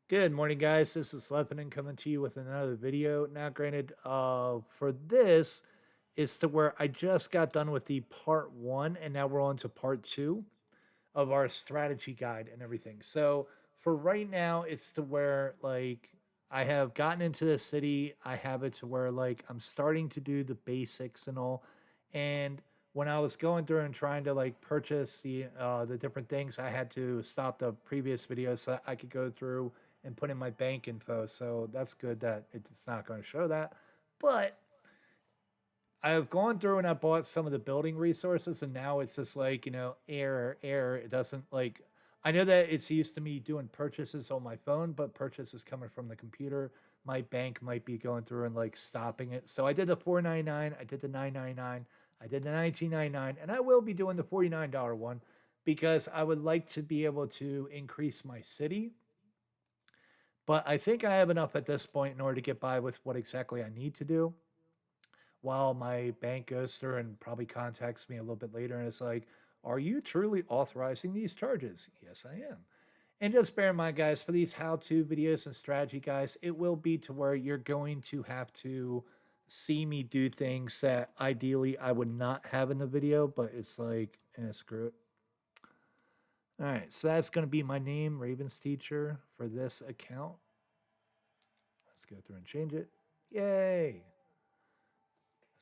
Good morning, guys. This is Lebanon coming to you with another video. Now, granted, for this is to where I just got done with the part one, and now we're on to part two of our strategy guide and everything. So, for right now, it's to where like I have gotten into the city. I have it to where like I'm starting to do the basics and all. And when I was going through and trying to like purchase the different things, I had to stop the previous video so I could go through and put in my bank info. So that's good that it's not going to show that. But I've gone through and I bought some of the building resources, and now it's just like, error. It doesn't like, I know that it's used to me doing purchases on my phone, but purchases coming from the computer. My bank might be going through and like stopping it. So I did the 499, I did the 999, I did the 1999, and I will be doing the $49 one because I would like to be able to increase my city. But I think I have enough at this point in order to get by with what exactly I need to do while my bank goes through and probably contacts me a little bit later and it's like, are you truly authorizing these charges? Yes, I am. And just bear in mind, guys, for these how to videos and strategy guys, it will be to where you're going to have to see me do things that ideally I would not have in the video, but it's like, screw it. All right, so that's going to be my name, Ravens Teacher, for this account. Let's go through and change it. Yay!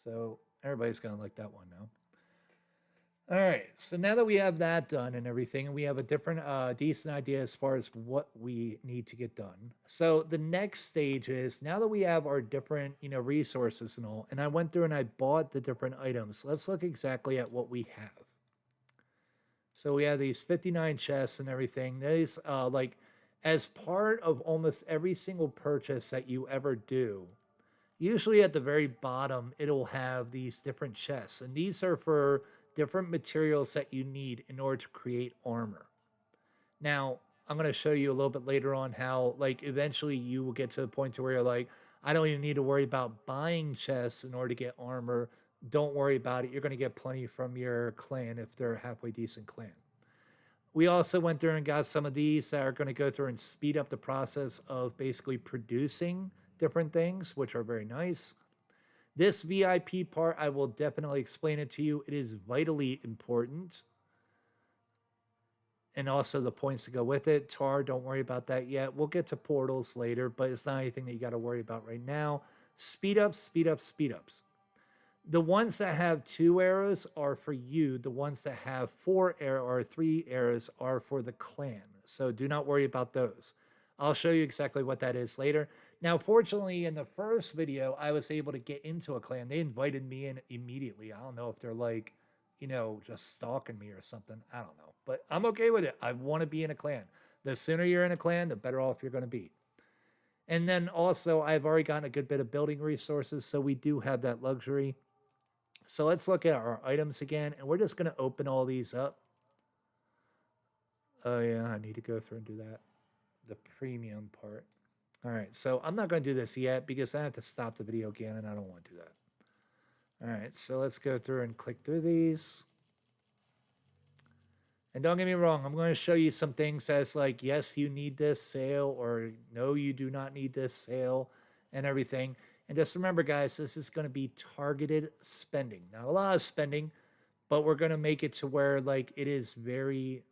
So everybody's going to like that one now. All right. So now that we have that done and everything, and we have a different, decent idea as far as what we need to get done. So the next stage is now that we have our different, resources and all, and I went through and I bought the different items. Let's look exactly at what we have. So we have these 59 chests and everything. These, like, as part of almost every single purchase that you ever do, usually at the very bottom, it'll have these different chests, and these are for different materials that you need in order to create armor. Now, I'm going to show you a little bit later on how, like, eventually you will get to the point to where you're like, I don't even need to worry about buying chests in order to get armor. Don't worry about it. You're going to get plenty from your clan if they're a halfway decent clan. We also went through and got some of these that are going to go through and speed up the process of basically producing different things, which are very nice. This VIP part, I will definitely explain it to you. It is vitally important. And also the points to go with it. Tar, don't worry about that yet. We'll get to portals later, but it's not anything that you got to worry about right now. Speed ups, speed ups, speed ups. The ones that have 2 arrows are for you. The ones that have 4 arrow or 3 arrows are for the clan. So do not worry about those. I'll show you exactly what that is later. Now, fortunately, in the first video, I was able to get into a clan. They invited me in immediately. I don't know if they're like, just stalking me or something. I don't know. But I'm okay with it. I want to be in a clan. The sooner you're in a clan, the better off you're going to be. And then also, I've already gotten a good bit of building resources, so we do have that luxury. So let's look at our items again, and we're just going to open all these up. Oh, yeah, I need to go through and do that. The premium part. All right, so I'm not going to do this yet because I have to stop the video again, and I don't want to do that. All right, so let's go through and click through these. And don't get me wrong, I'm going to show you some things as like, yes, you need this sale, or no, you do not need this sale, and everything. And just remember, guys, this is going to be targeted spending. Not a lot of spending, but we're going to make it to where like it is very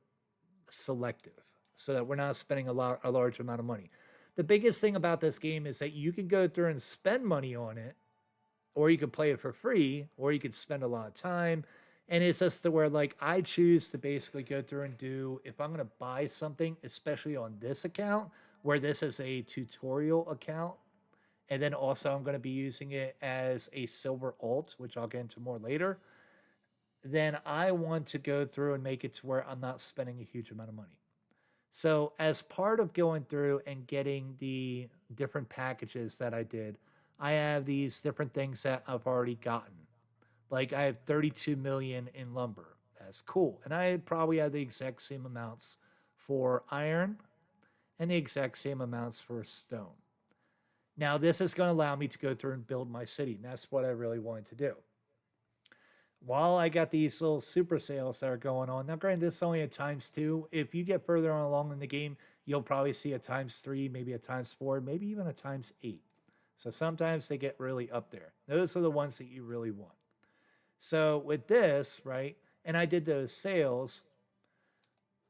selective so that we're not spending a large amount of money. The biggest thing about this game is that you can go through and spend money on it, or you could play it for free, or you could spend a lot of time. And it's just to where like I choose to basically go through and do, if I'm going to buy something, especially on this account where this is a tutorial account, and then also I'm going to be using it as a silver alt, which I'll get into more later, then I want to go through and make it to where I'm not spending a huge amount of money. So, as part of going through and getting the different packages that I did, I have these different things that I've already gotten. Like I have 32 million in lumber. That's cool. And I probably have the exact same amounts for iron and the exact same amounts for stone. Now, this is going to allow me to go through and build my city. And that's what I really wanted to do. While I got these little super sales that are going on, now granted, this is only at times two. If you get further on along in the game, you'll probably see a times 3, maybe a times 4, maybe even a times 8. So sometimes they get really up there. Those are the ones that you really want. So with this, right, and I did those sales,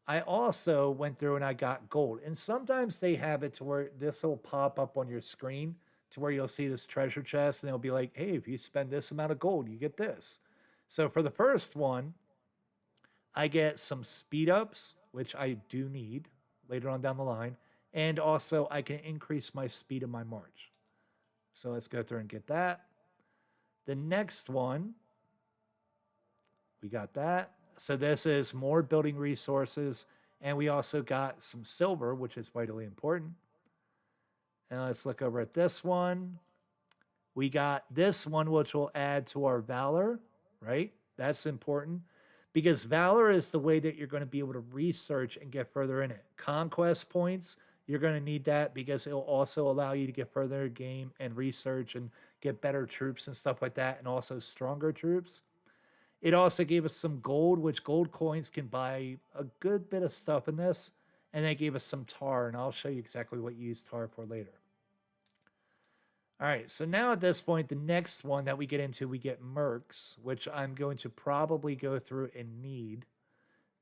I also went through and I got gold. And sometimes they have it to where this will pop up on your screen to where you'll see this treasure chest and they'll be like, hey, if you spend this amount of gold, you get this. So for the first one, I get some speed ups, which I do need later on down the line. And also, I can increase my speed of my march. So let's go through and get that. The next one, we got that. So this is more building resources. And we also got some silver, which is vitally important. And let's look over at this one. We got this one, which will add to our valor, right? That's important because valor is the way that you're going to be able to research and get further in it. Conquest points, you're going to need that because it'll also allow you to get further in the game and research and get better troops and stuff like that, and also stronger troops. It also gave us some gold, which gold coins can buy a good bit of stuff in this. And they gave us some tar, and I'll show you exactly what you use tar for later. All right, so now at this point, the next one that we get into, we get mercs, which I'm going to probably go through and need.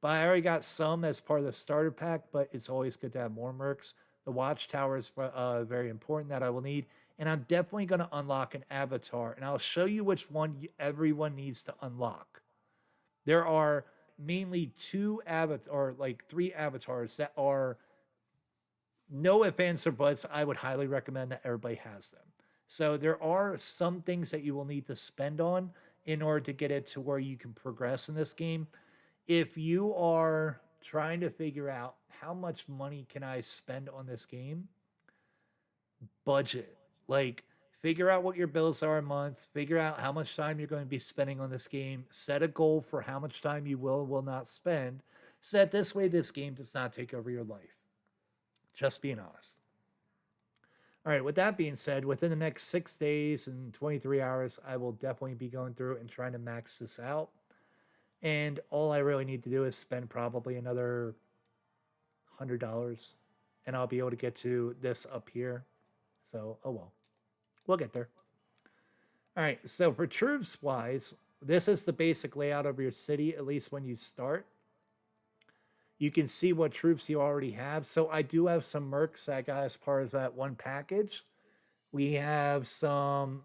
But I already got some as part of the starter pack, but it's always good to have more mercs. The watchtower is very important that I will need. And I'm definitely going to unlock an avatar, and I'll show you which one everyone needs to unlock. There are mainly 2 or like 3 avatars that are no ifs, ands, or buts. I would highly recommend that everybody has them. So there are some things that you will need to spend on in order to get it to where you can progress in this game. If you are trying to figure out how much money can I spend on this game, budget. Like, figure out what your bills are a month, figure out how much time you're going to be spending on this game, set a goal for how much time you will not spend, so that this way this game does not take over your life. Just being honest. All right, with that being said, within the next 6 days and 23 hours, I will definitely be going through and trying to max this out. And all I really need to do is spend probably another $100, and I'll be able to get to this up here. So, oh well. We'll get there. All right, so for troops wise, this is the basic layout of your city, at least when you start. You can see what troops you already have. So I do have some mercs I got as part of that one package. We have some,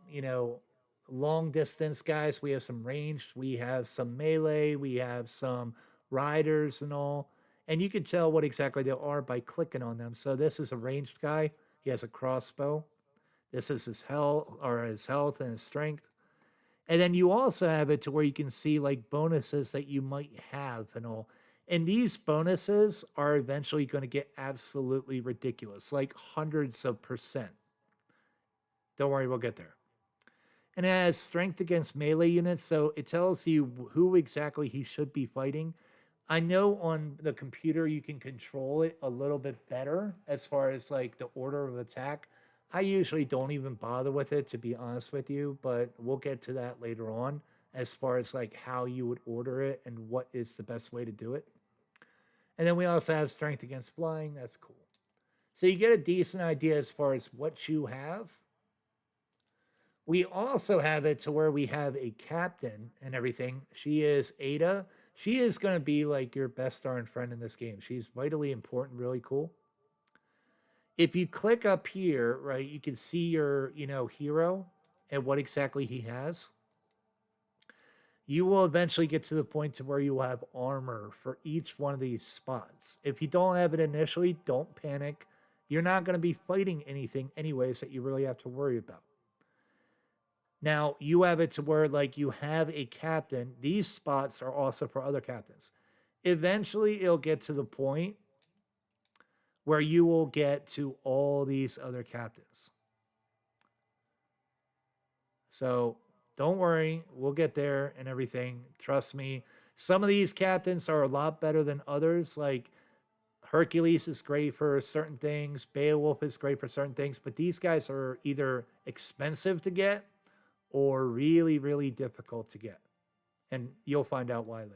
long distance guys. We have some ranged. We have some melee. We have some riders and all. And you can tell what exactly they are by clicking on them. So this is a ranged guy. He has a crossbow. This is his health and his strength. And then you also have it to where you can see like bonuses that you might have and all. And these bonuses are eventually going to get absolutely ridiculous, like hundreds of percent. Don't worry, we'll get there. And it has strength against melee units, so it tells you who exactly he should be fighting. I know on the computer you can control it a little bit better as far as like the order of attack. I usually don't even bother with it, to be honest with you, but we'll get to that later on as far as like how you would order it and what is the best way to do it. And then we also have strength against flying. That's cool. So you get a decent idea as far as what you have. We also have it to where we have a captain and everything. She is Ada. She is going to be like your best darn friend in this game. She's vitally important, really cool. If you click up here, right, you can see your, hero and what exactly he has. You will eventually get to the point to where you will have armor for each one of these spots. If you don't have it initially, don't panic. You're not going to be fighting anything anyways that you really have to worry about. Now, you have it to where like you have a captain. These spots are also for other captains. Eventually, it'll get to the point where you will get to all these other captains. So don't worry, we'll get there and everything. Trust me. Some of these captains are a lot better than others. Like Hercules is great for certain things, Beowulf is great for certain things, but these guys are either expensive to get or really, really difficult to get. And you'll find out why later.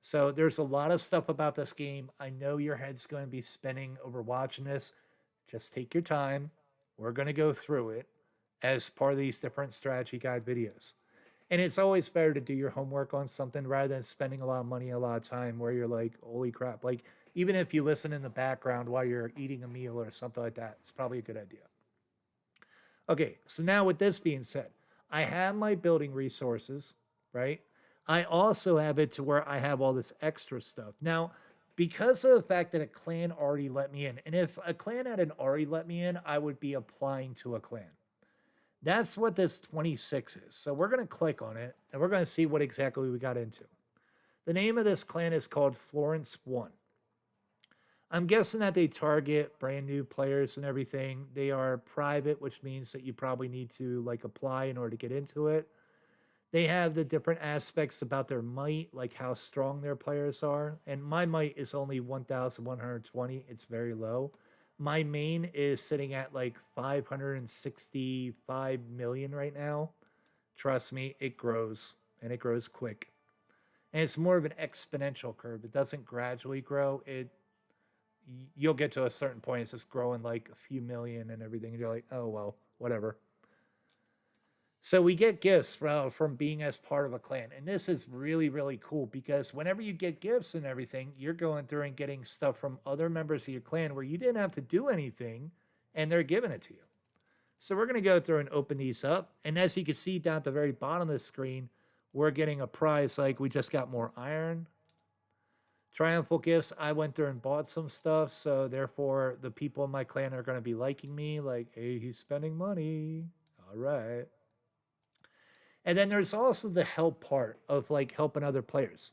So there's a lot of stuff about this game. I know your head's going to be spinning over watching this. Just take your time. We're going to go through it as part of these different strategy guide videos. And it's always better to do your homework on something rather than spending a lot of money, a lot of time where you're like, holy crap. Like, even if you listen in the background while you're eating a meal or something like that, it's probably a good idea. Okay, so now with this being said, I have my building resources, right? I also have it to where I have all this extra stuff. Now, because of the fact that a clan already let me in, and if a clan hadn't already let me in, I would be applying to a clan. That's what this 26 is. So we're going to click on it and we're going to see what exactly we got into. The name of this clan is called Florence 1. I'm guessing that they target brand new players and everything. They are private, which means that you probably need to like apply in order to get into it. They have the different aspects about their might, like how strong their players are. And my might is only 1,120. It's very low. My main is sitting at like 565 million right now. Trust me, it grows and it grows quick. And it's more of an exponential curve. It doesn't gradually grow. You'll get to a certain point, it's just growing like a few million and everything. And you're like, oh, well, whatever. So we get gifts from being as part of a clan. And this is really, really cool because whenever you get gifts and everything, you're going through and getting stuff from other members of your clan where you didn't have to do anything and they're giving it to you. So we're going to go through and open these up. And as you can see down at the very bottom of the screen, we're getting a prize like we just got more iron. Triumphal gifts, I went through and bought some stuff. So therefore, the people in my clan are going to be liking me. Like, hey, he's spending money. All right. And then there's also the help part of like helping other players.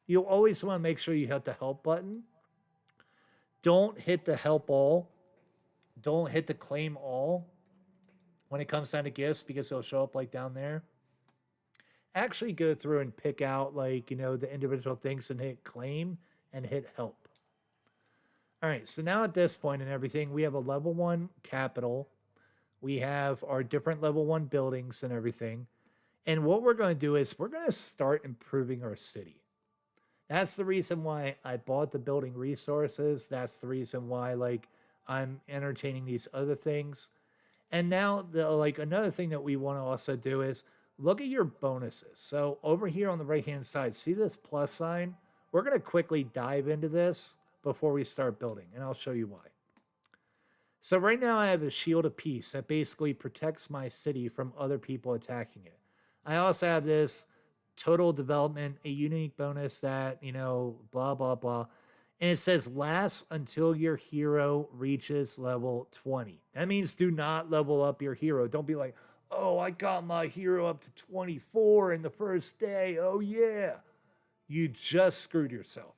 You'll always want to make sure you hit the help button. Don't hit the help all. Don't hit the claim all when it comes down to gifts because they'll show up like down there. Actually go through and pick out like, the individual things and hit claim and hit help. All right, so now at this point and everything, we have a level 1 capital. We have our different level 1 buildings and everything. And what we're going to do is we're going to start improving our city. That's the reason why I bought the building resources. That's the reason why like I'm entertaining these other things. And now another thing that we want to also do is look at your bonuses. So over here on the right-hand side, see this plus sign? We're going to quickly dive into this before we start building, and I'll show you why. So right now I have a shield of peace that basically protects my city from other people attacking it. I also have this total development, a unique bonus that, blah, blah, blah. And it says lasts until your hero reaches level 20. That means do not level up your hero. Don't be like, oh, I got my hero up to 24 in the first day. Oh, yeah. You just screwed yourself.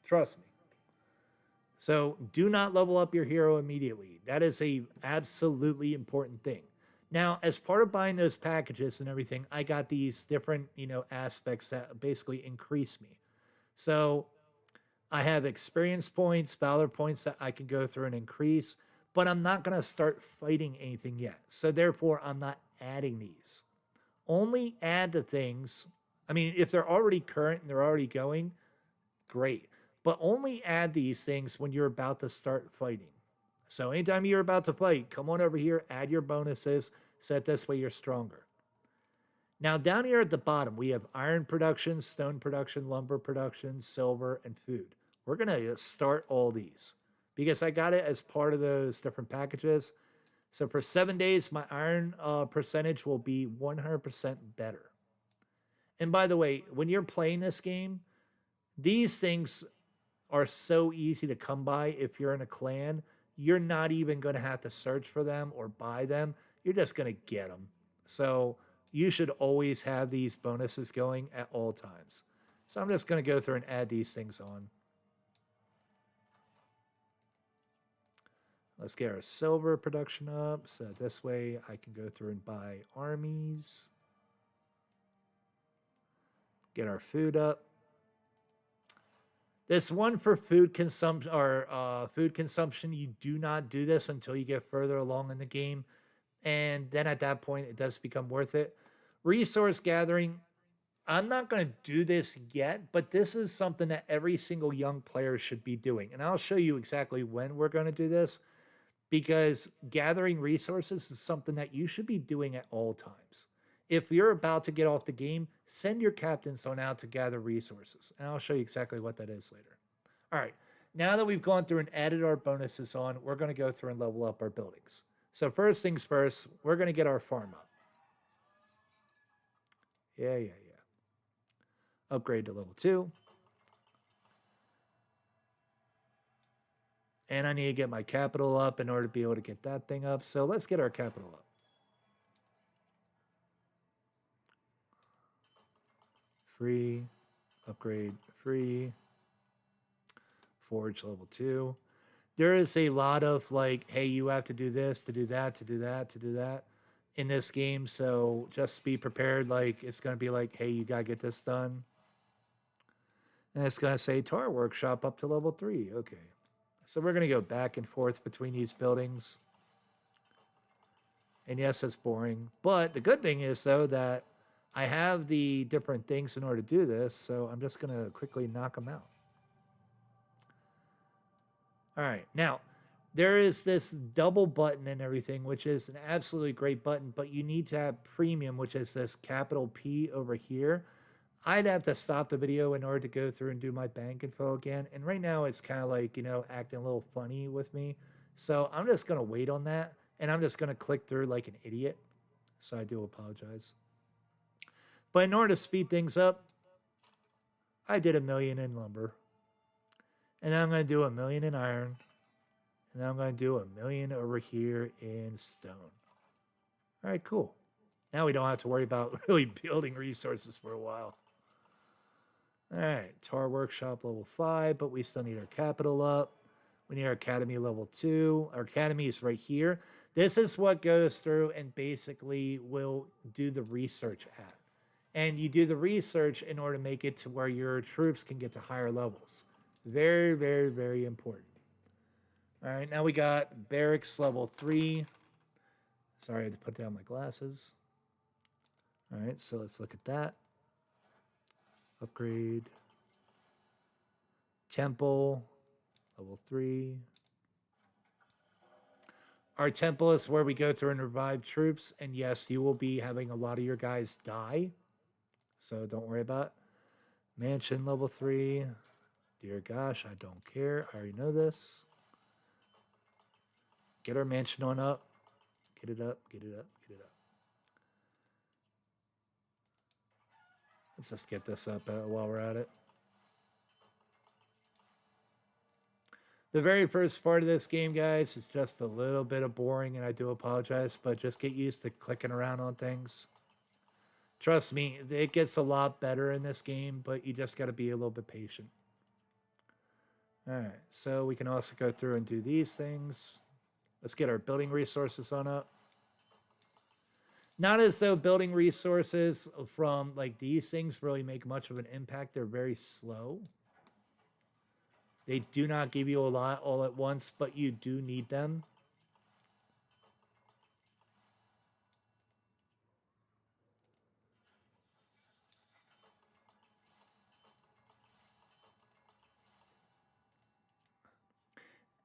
Trust me. So do not level up your hero immediately. That is a absolutely important thing. Now, as part of buying those packages and everything, I got these different, aspects that basically increase me. So I have experience points, valor points that I can go through and increase, but I'm not going to start fighting anything yet. So therefore, I'm not adding these. Only add the things. I mean, if they're already current and they're already going, great. But only add these things when you're about to start fighting. So anytime you're about to fight, come on over here, add your bonuses, so that this way you're stronger. Now down here at the bottom, we have iron production, stone production, lumber production, silver, and food. We're going to start all these because I got it as part of those different packages. So for 7 days, my iron percentage will be 100% better. And by the way, when you're playing this game, these things are so easy to come by if you're in a clan. You're not even going to have to search for them or buy them. You're just going to get them. So you should always have these bonuses going at all times. So I'm just going to go through and add these things on. Let's get our silver production up. So this way I can go through and buy armies. Get our food up. This one for food consumption you do not do this until you get further along in the game. And then at that point, it does become worth it. Resource gathering, I'm not going to do this yet, but this is something that every single young player should be doing. And I'll show you exactly when we're going to do this because gathering resources is something that you should be doing at all times. If you're about to get off the game, send your captains on out to gather resources. And I'll show you exactly what that is later. All right. Now that we've gone through and added our bonuses on, we're going to go through and level up our buildings. So first things first, we're going to get our farm up. Yeah. Upgrade to level 2. And I need to get my capital up in order to be able to get that thing up. So let's get our capital up. Free. Upgrade free. Forge level 2. There is a lot of like, hey, you have to do this, to do that, to do that, to do that in this game. So just be prepared. Like, it's going to be like, hey, you got to get this done. And it's going to say Tar Workshop up to level 3. Okay. So we're going to go back and forth between these buildings. And yes, it's boring. But the good thing is, though, that I have the different things in order to do this. So I'm just going to quickly knock them out. All right. Now, there is this double button and everything, which is an absolutely great button, but you need to have premium, which is this capital P over here. I'd have to stop the video in order to go through and do my bank info again. And right now it's kind of like, acting a little funny with me. So I'm just going to wait on that. And I'm just going to click through like an idiot. So I do apologize. But in order to speed things up, I did 1 million in lumber. And then I'm going to do 1 million in iron. And then I'm going to do 1 million over here in stone. All right, cool. Now we don't have to worry about really building resources for a while. All right, Tar Workshop level 5, but we still need our capital up. We need our academy level 2. Our academy is right here. This is what goes through and basically will do the research at. And you do the research in order to make it to where your troops can get to higher levels. Very, very, very important. All right, now we got barracks level 3. Sorry, I had to put down my glasses. All right, so let's look at that. Upgrade. Temple, level 3. Our temple is where we go through and revive troops. And yes, you will be having a lot of your guys die. So don't worry about it. Mansion, level 3. Dear gosh, I don't care. I already know this. Get our mansion on up. Get it up, get it up, get it up. Let's just get this up while we're at it. The very first part of this game, guys, is just a little bit of boring, and I do apologize, but just get used to clicking around on things. Trust me, it gets a lot better in this game, but you just got to be a little bit patient. All right, so we can also go through and do these things. Let's get our building resources on up. Not as though building resources from like these things really make much of an impact. They're very slow. They do not give you a lot all at once, but you do need them.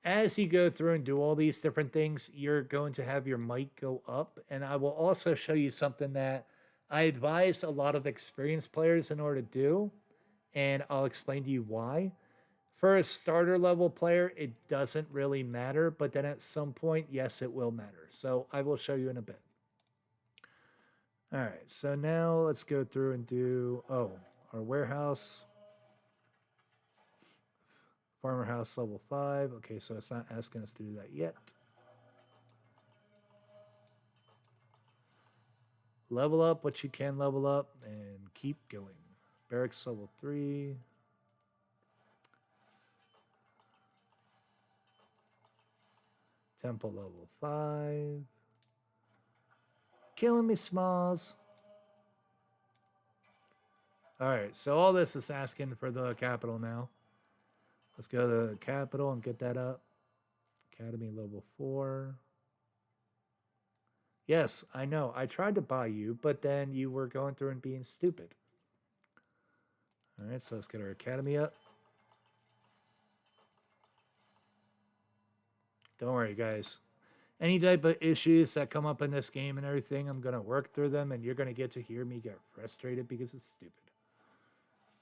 As you go through and do all these different things, you're going to have your mic go up. And I will also show you something that I advise a lot of experienced players in order to do. And I'll explain to you why. For a starter level player, it doesn't really matter. But then at some point, yes, it will matter. So I will show you in a bit. All right, so now let's go through and do, our warehouse. Farmer house level 5. Okay, so it's not asking us to do that yet. Level up what you can level up and keep going. Barracks level 3. Temple level 5. Killing me, Smalls. All right, so all this is asking for the capital now. Let's go to the capital and get that up. Academy level 4. Yes, I know. I tried to buy you, but then you were going through and being stupid. All right, so let's get our academy up. Don't worry, guys. Any type of issues that come up in this game and everything, I'm going to work through them, and you're going to get to hear me get frustrated because it's stupid.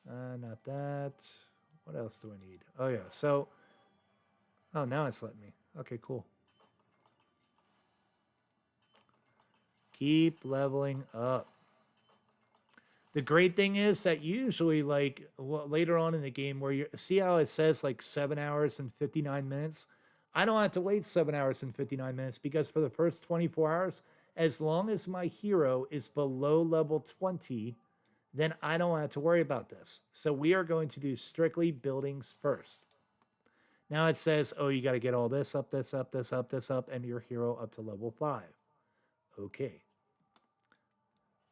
Not that. What else do I need? Oh, yeah. So, oh, now it's letting me. Okay, cool. Keep leveling up. The great thing is that usually, like later on in the game, where you see how it says like 7 hours and 59 minutes, I don't have to wait 7 hours and 59 minutes because for the first 24 hours, as long as my hero is below level 20, then I don't have to worry about this. So we are going to do strictly buildings first. Now it says, oh, you got to get all this up, this up, this up, this up, and your hero up to level 5. Okay.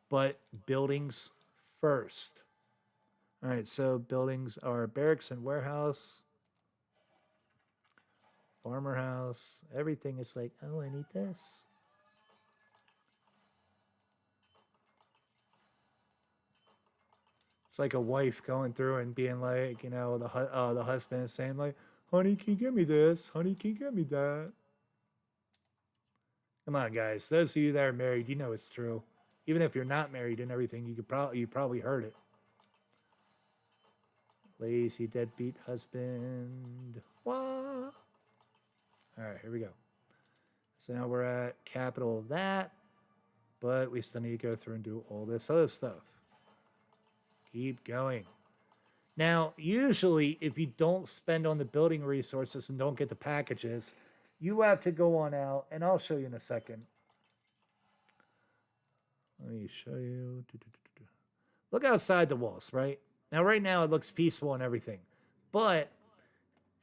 But buildings first. All right, so buildings are barracks and warehouse, farmer house. Everything is like, oh, I need this. It's like a wife going through and being like, you know, the husband is saying like, honey, can you give me this? Honey, can you give me that? Come on, guys. Those of you that are married, you know it's true. Even if you're not married and everything, you probably heard it. Lazy deadbeat husband. What? All right, here we go. So now we're at capital of that, but we still need to go through and do all this other stuff. Keep going. Now, usually, if you don't spend on the building resources and don't get the packages, you have to go on out, and I'll show you in a second. Let me show you. Look outside the walls, right? Now, right now, it looks peaceful and everything. But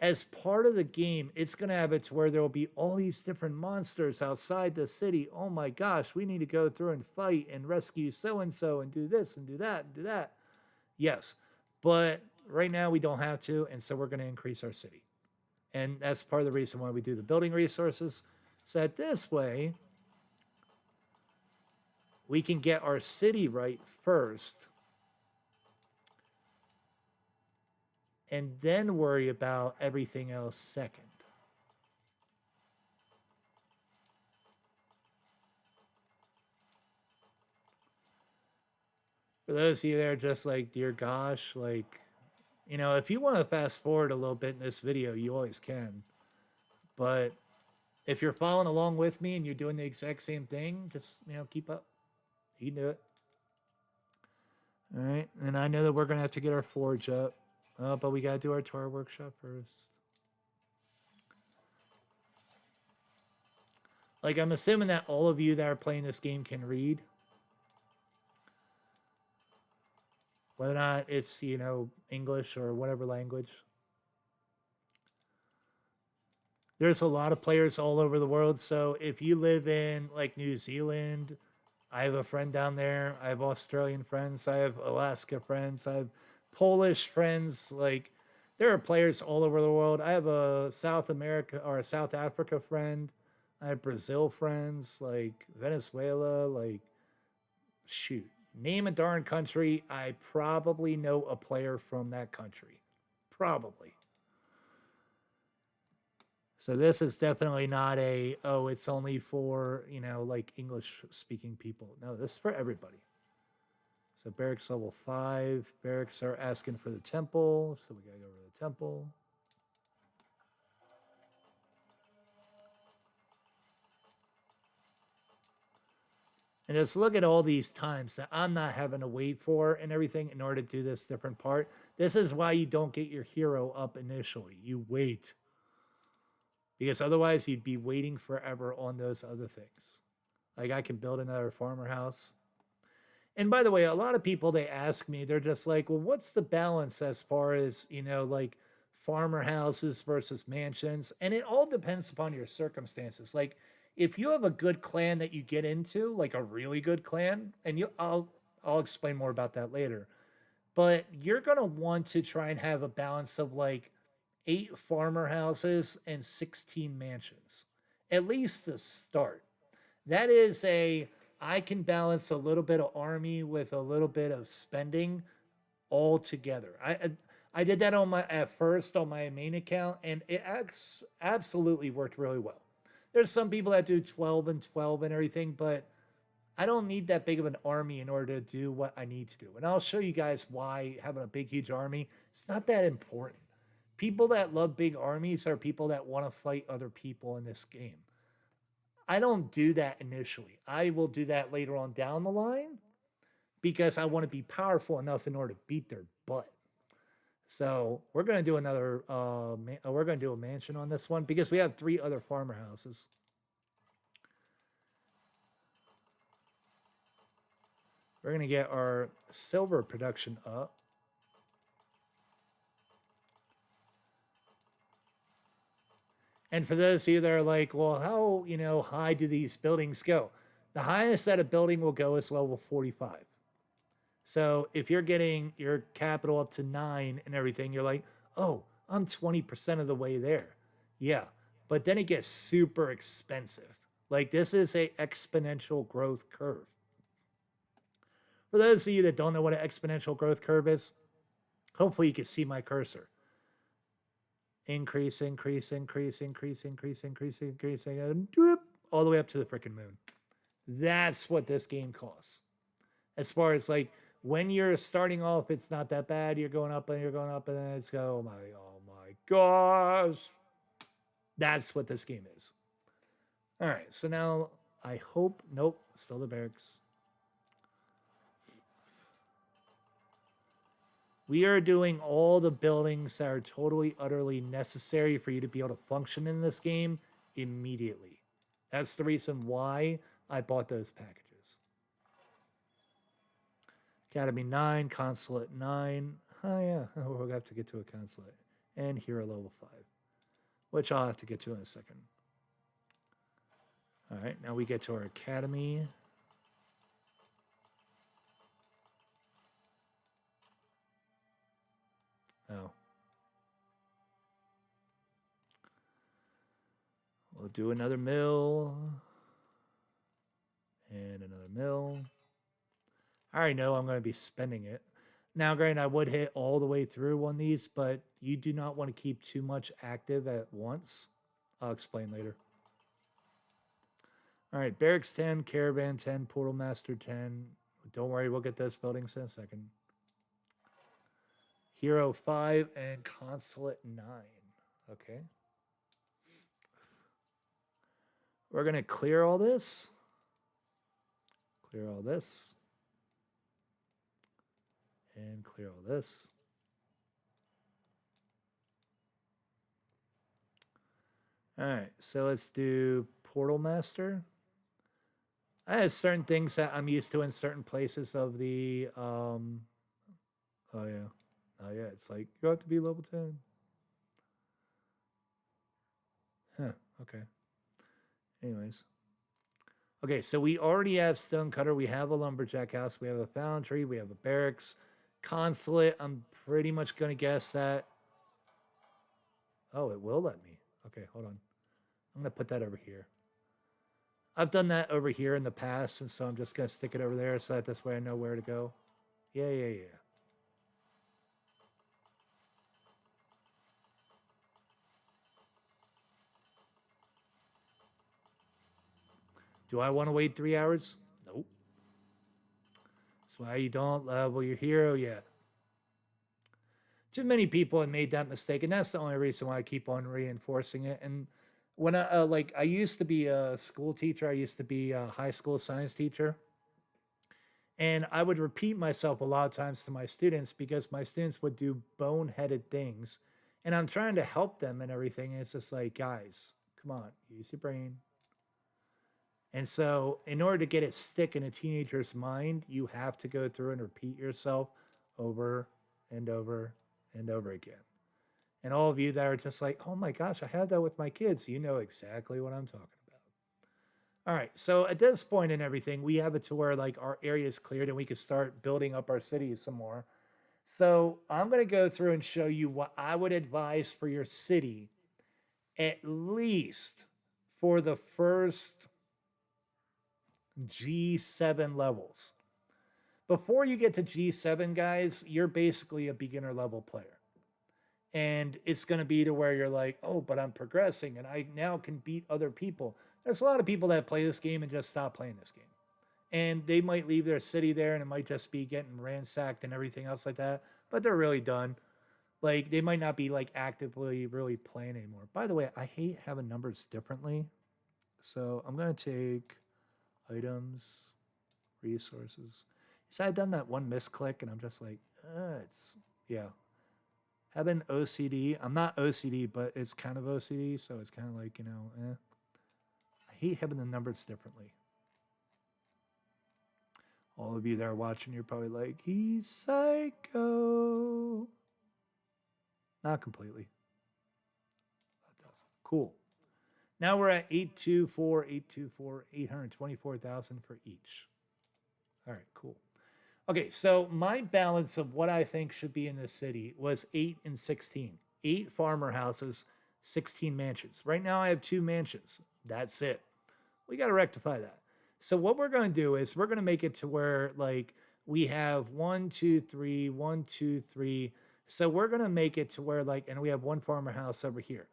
as part of the game, it's going to have it to where there will be all these different monsters outside the city. Oh my gosh, we need to go through and fight and rescue so and so and do this and do that and do that. Yes, but right now we don't have to, and so we're going to increase our city. And that's part of the reason why we do the building resources. So that this way, we can get our city right first and then worry about everything else second. For those of you that are just like, dear gosh, like, you know, if you want to fast forward a little bit in this video, you always can. But if you're following along with me and you're doing the exact same thing, just, you know, keep up. You can do it. All right. And I know that we're going to have to get our forge up. But we got to do our tour workshop first. Like, I'm assuming that all of you that are playing this game can read. Whether or not it's, you know, English or whatever language. There's a lot of players all over the world. So if you live in, like, New Zealand, I have a friend down there. I have Australian friends. I have Alaska friends. I have Polish friends. Like, there are players all over the world. I have a South America or a South Africa friend. I have Brazil friends, like Venezuela. Like, shoot, name a darn country. I probably know a player from that country. Probably. So this is definitely not a, oh, it's only for, you know, like English speaking people. No, this is for everybody. So barracks level 5. Barracks are asking for the temple. So we got to go over to the temple. And just look at all these times that I'm not having to wait for and everything in order to do this different part. This is why you don't get your hero up initially. You wait. Because otherwise you'd be waiting forever on those other things. Like I can build another farmer house. And by the way, a lot of people, they ask me, they're just like, well, what's the balance as far as, you know, like farmer houses versus mansions? And it all depends upon your circumstances. Like if you have a good clan that you get into, like a really good clan, and I'll explain more about that later. But you're going to want to try and have a balance of like 8 farmer houses and 16 mansions. At least to start. That is a, I can balance a little bit of army with a little bit of spending all together. I did that on my at first on my main account, and it absolutely worked really well. There's some people that do 12 and 12 and everything, but I don't need that big of an army in order to do what I need to do. And I'll show you guys why having a big, huge army, it's not that important. People that love big armies are people that want to fight other people in this game. I don't do that initially. I will do that later on down the line because I want to be powerful enough in order to beat their butt. So we're going to do another, we're going to do a mansion on this one because we have 3 other farmer houses. We're going to get our silver production up. And for those of you that are like, well, how, high do these buildings go? The highest that a building will go is level 45. So if you're getting your capital up to 9 and everything, you're like, oh, I'm 20% of the way there. Yeah. But then it gets super expensive. Like this is a exponential growth curve. For those of you that don't know what an exponential growth curve is, hopefully you can see my cursor. Increase, increase, increase, increase, increase, increase, increase, and all the way up to the freaking moon. That's what this game costs. As far as like when you're starting off, it's not that bad. You're going up and you're going up, and then it's oh my gosh. That's what this game is. All right, so now I hope nope, still the barracks. We are doing all the buildings that are totally, utterly necessary for you to be able to function in this game immediately. That's the reason why I bought those packages. Academy 9, Consulate 9. Oh, yeah, we'll have to get to a Consulate. And Hero level 5, which I'll have to get to in a second. All right, now we get to our Academy. Oh. We'll do another mill. And another mill. I already know I'm going to be spending it. Now, granted, I would hit all the way through on these, but you do not want to keep too much active at once. I'll explain later. All right, Barracks 10, Caravan 10, Portal Master 10. Don't worry, we'll get those buildings in a second. Hero 5 and Consulate 9. Okay. We're going to clear all this. Clear all this. And clear all this. All right, so let's do Portal Master. I have certain things that I'm used to in certain places of the, oh yeah. Oh yeah, it's like, you have to be level 10. Huh, okay. Anyways. Okay, so we already have Stonecutter. We have a Lumberjack house. We have a Foundry. We have a Barracks. Consulate, I'm pretty much going to guess that. Oh, it will let me. Okay, hold on. I'm going to put that over here. I've done that over here in the past, and so I'm just going to stick it over there so that this way I know where to go. Yeah. Do I want to wait 3 hours? Nope. That's why you don't level your hero yet. Too many people have made that mistake, and that's the only reason why I keep on reinforcing it. And when I used to be a school teacher, I used to be a high school science teacher, and I would repeat myself a lot of times to my students because my students would do boneheaded things, and I'm trying to help them and everything. And it's just like, guys, come on, use your brain. And so, in order to get it stick in a teenager's mind, you have to go through and repeat yourself over and over and over again. And all of you that are just like, oh my gosh, I had that with my kids, you know exactly what I'm talking about. All right, so at this point in everything, we have it to where like our area is cleared and we can start building up our cities some more. So I'm going to go through and show you what I would advise for your city, at least for the first G7 levels. before you get to G7, guys, you're basically a beginner level player. And it's going to be to where you're like, oh, but I'm progressing and I now can beat other people. There's a lot of people that play this game and just stop playing this game. And they might leave their city there and it might just be getting ransacked and everything else like that, but they're really done. Like, they might not be like actively really playing anymore. By the way, I hate having numbers differently. So I'm going to take items, resources. So I've done that one misclick and I'm just like, it's, yeah. Having OCD, I'm not OCD, but it's kind of OCD. So it's kind of like, I hate having the numbers differently. All of you that are watching, you're probably like, he's psycho. Not completely. Cool. Now we're at 824,000 for each. All right, cool. Okay, so my balance of what I think should be in this city was 8 and 16. 8 farmer houses, 16 mansions. Right now I have 2 mansions. That's it. We got to rectify that. So what we're going to do is we're going to make it to where like we have 1, 2, 3, 1, 2, 3. So we're going to make it to where like, and we have 1 farmer house over here.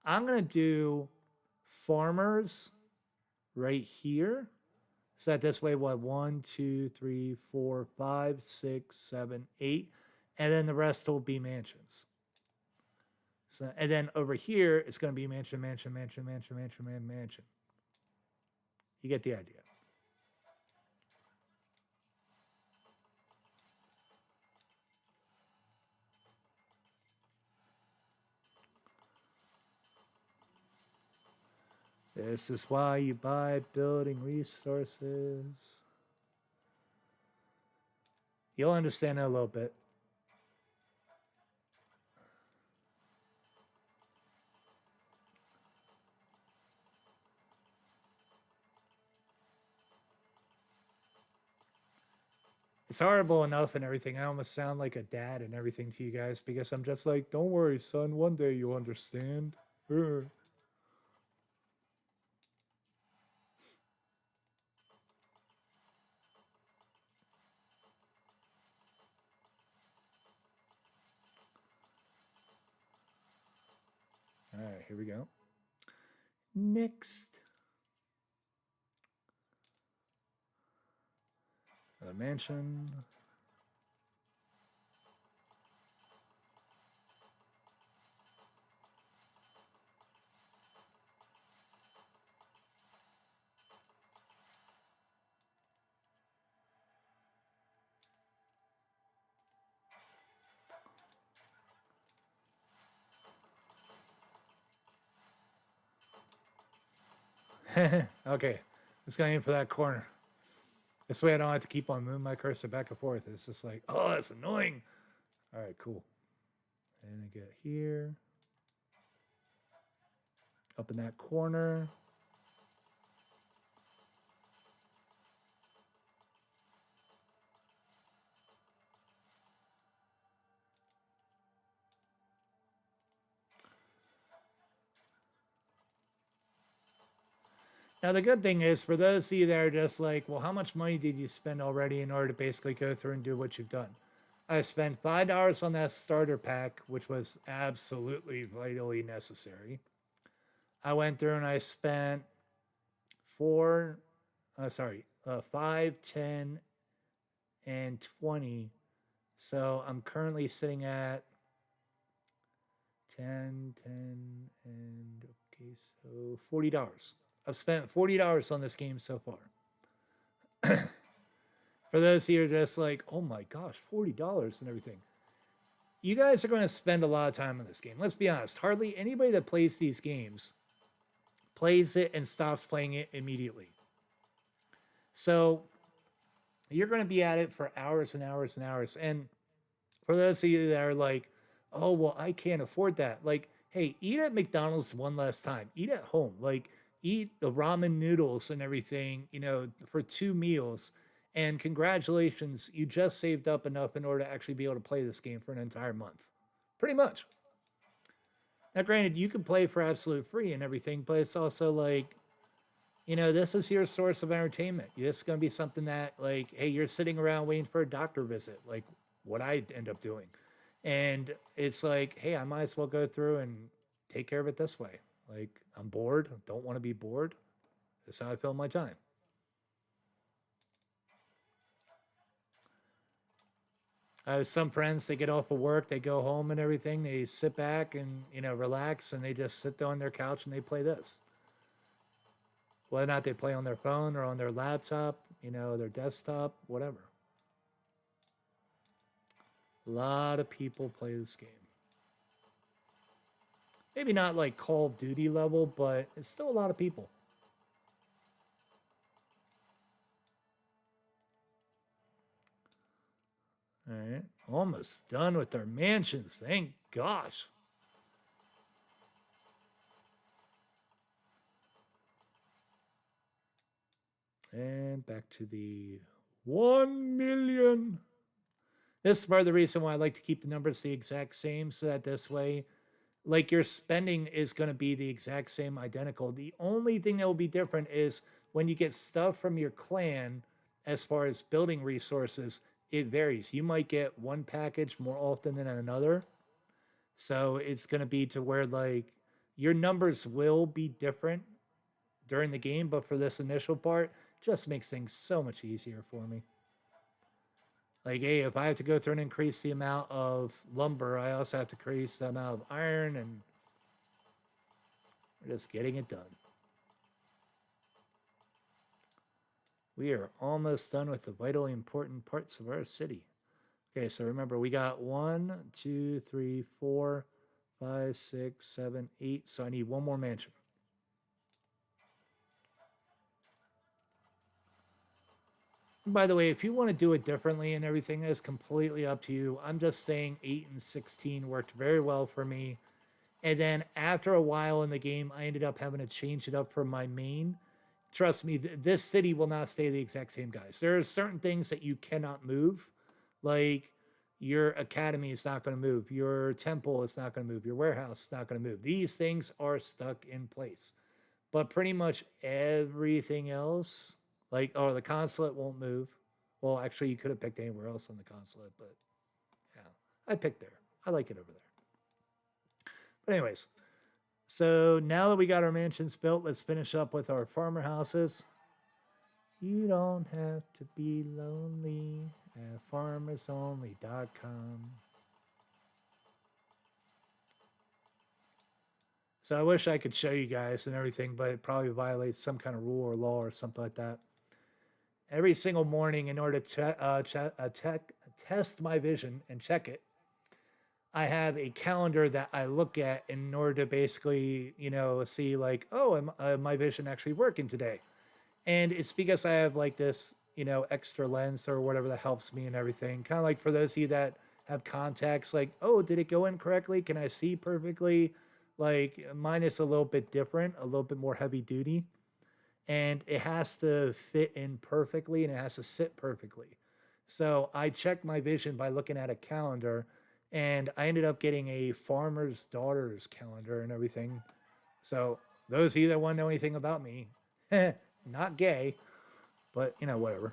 I'm going to do farmers right here. So that this way, what, 1, 2, 3, 4, 5, 6, 7, 8. And then the rest will be mansions. So, and then over here, it's going to be mansion, mansion, mansion, mansion, mansion, mansion. You get the idea. This is why you buy building resources. You'll understand that a little bit. It's horrible enough and everything. I almost sound like a dad and everything to you guys because I'm just like, don't worry, son. One day you'll understand. All right, here we go. Next. Another mansion. Okay, let's go aim for that corner. This way I don't have to keep on moving my cursor back and forth. It's just like, oh, that's annoying. All right, cool. And I get here. Up in that corner. Now, the good thing is for those of you that are just like, well, how much money did you spend already in order to basically go through and do what you've done? I spent $5 on that starter pack, which was absolutely vitally necessary. I went through and I spent 5, 10, and 20. So I'm currently sitting at 10, 10, and okay, so $40. I've spent $40 on this game so far. For those who are just like, oh my gosh, $40 and everything. You guys are going to spend a lot of time on this game. Let's be honest. Hardly anybody that plays these games plays it and stops playing it immediately. So you're going to be at it for hours and hours and hours. And for those of you that are like, oh, well, I can't afford that. Like, hey, eat at McDonald's one last time. Eat at home. Like, eat the ramen noodles and everything, for 2 meals. And congratulations, you just saved up enough in order to actually be able to play this game for an entire month. Pretty much. Now, granted, you can play for absolute free and everything, but it's also like, you know, this is your source of entertainment. This is going to be something that, like, hey, you're sitting around waiting for a doctor visit, like what I end up doing. And it's like, hey, I might as well go through and take care of it this way. Like, I'm bored, don't want to be bored. That's how I fill my time. I have some friends, they get off of work, they go home and everything, they sit back and, you know, relax, and they just sit there on their couch and they play this. Whether or not they play on their phone or on their laptop, you know, their desktop, whatever. A lot of people play this game. Maybe not like Call of Duty level, but it's still a lot of people. All right. Almost done with our mansions. Thank gosh. And back to the 1 million. This is part of the reason why I like to keep the numbers the exact same, so that this way, like, your spending is going to be the exact same, identical. The only thing that will be different is when you get stuff from your clan, as far as building resources, it varies. You might get one package more often than another. So it's going to be to where, like, your numbers will be different during the game, but for this initial part, just makes things so much easier for me. Like, hey, if I have to go through and increase the amount of lumber, I also have to increase the amount of iron, and we're just getting it done. We are almost done with the vitally important parts of our city. Okay, so remember, we got 1, 2, 3, 4, 5, 6, 7, 8. So I need one more mansion. By the way, if you want to do it differently and everything, is completely up to you. I'm just saying 8 and 16 worked very well for me. And then after a while in the game, I ended up having to change it up for my main. Trust me, this city will not stay the exact same, guys. There are certain things that you cannot move. Like, your academy is not going to move. Your temple is not going to move. Your warehouse is not going to move. These things are stuck in place. But pretty much everything else, like, oh, the consulate won't move. Well, actually, you could have picked anywhere else on the consulate, but yeah, I picked there. I like it over there. But anyways, so now that we got our mansions built, let's finish up with our farmer houses. You don't have to be lonely at farmersonly.com. So I wish I could show you guys and everything, but it probably violates some kind of rule or law or something like that. Every single morning, in order to test my vision and check it, I have a calendar that I look at in order to basically, you know, see like, oh, my vision actually working today? And it's because I have like this, you know, extra lens or whatever that helps me and everything. Kind of like for those of you that have contacts, like, oh, did it go in correctly? Can I see perfectly? Like, mine is a little bit different, a little bit more heavy duty, and it has to fit in perfectly and it has to sit perfectly. So I checked my vision by looking at a calendar, and I ended up getting a farmer's daughter's calendar and everything. So those of you that want to know anything about me, not gay, but you know, whatever.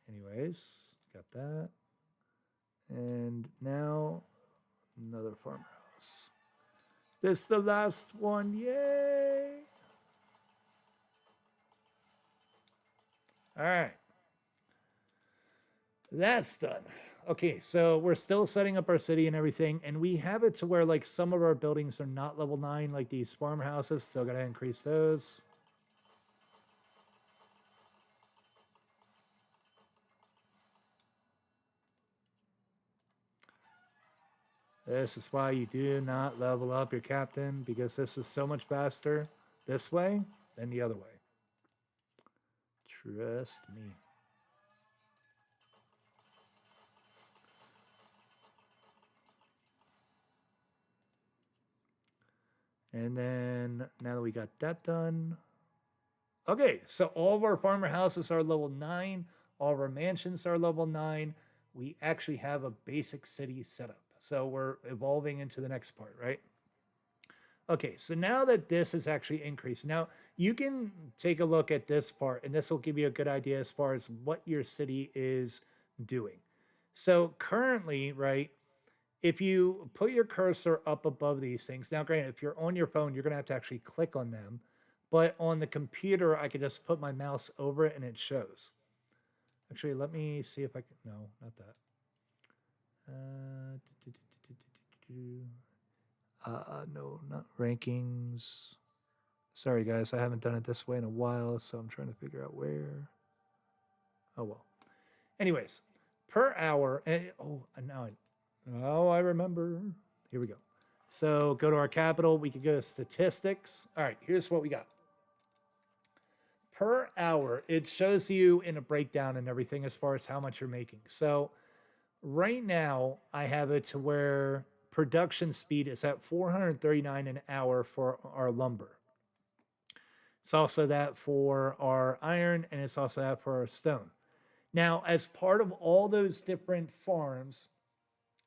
Anyways, got that. And now another farmhouse. This is the last one. Yay! All right. That's done. Okay, so we're still setting up our city and everything, and we have it to where like some of our buildings are not level 9, like these farmhouses. Still gotta increase those. This is why you do not level up your captain, because this is so much faster this way than the other way. Trust me. And then now that we got that done. Okay, so all of our farmer houses are level 9. All of our mansions are level 9. We actually have a basic city setup. So we're evolving into the next part, right? Okay, so now that this is actually increased, now you can take a look at this part, and this will give you a good idea as far as what your city is doing. So currently, right, if you put your cursor up above these things, now granted, if you're on your phone, you're gonna have to actually click on them. But on the computer, I could just put my mouse over it and it shows. Actually, let me see if I can. No, not that. No, not rankings. Sorry, guys, I haven't done it this way in a while, so I'm trying to figure out where. Oh well. Anyways, per hour. Oh, I remember. Here we go. So go to our capital. We could go to statistics. All right, here's what we got. Per hour, it shows you in a breakdown and everything as far as how much you're making. So right now, I have it to where production speed is at 439 an hour for our lumber. It's also that for our iron, and it's also that for our stone. Now, as part of all those different farms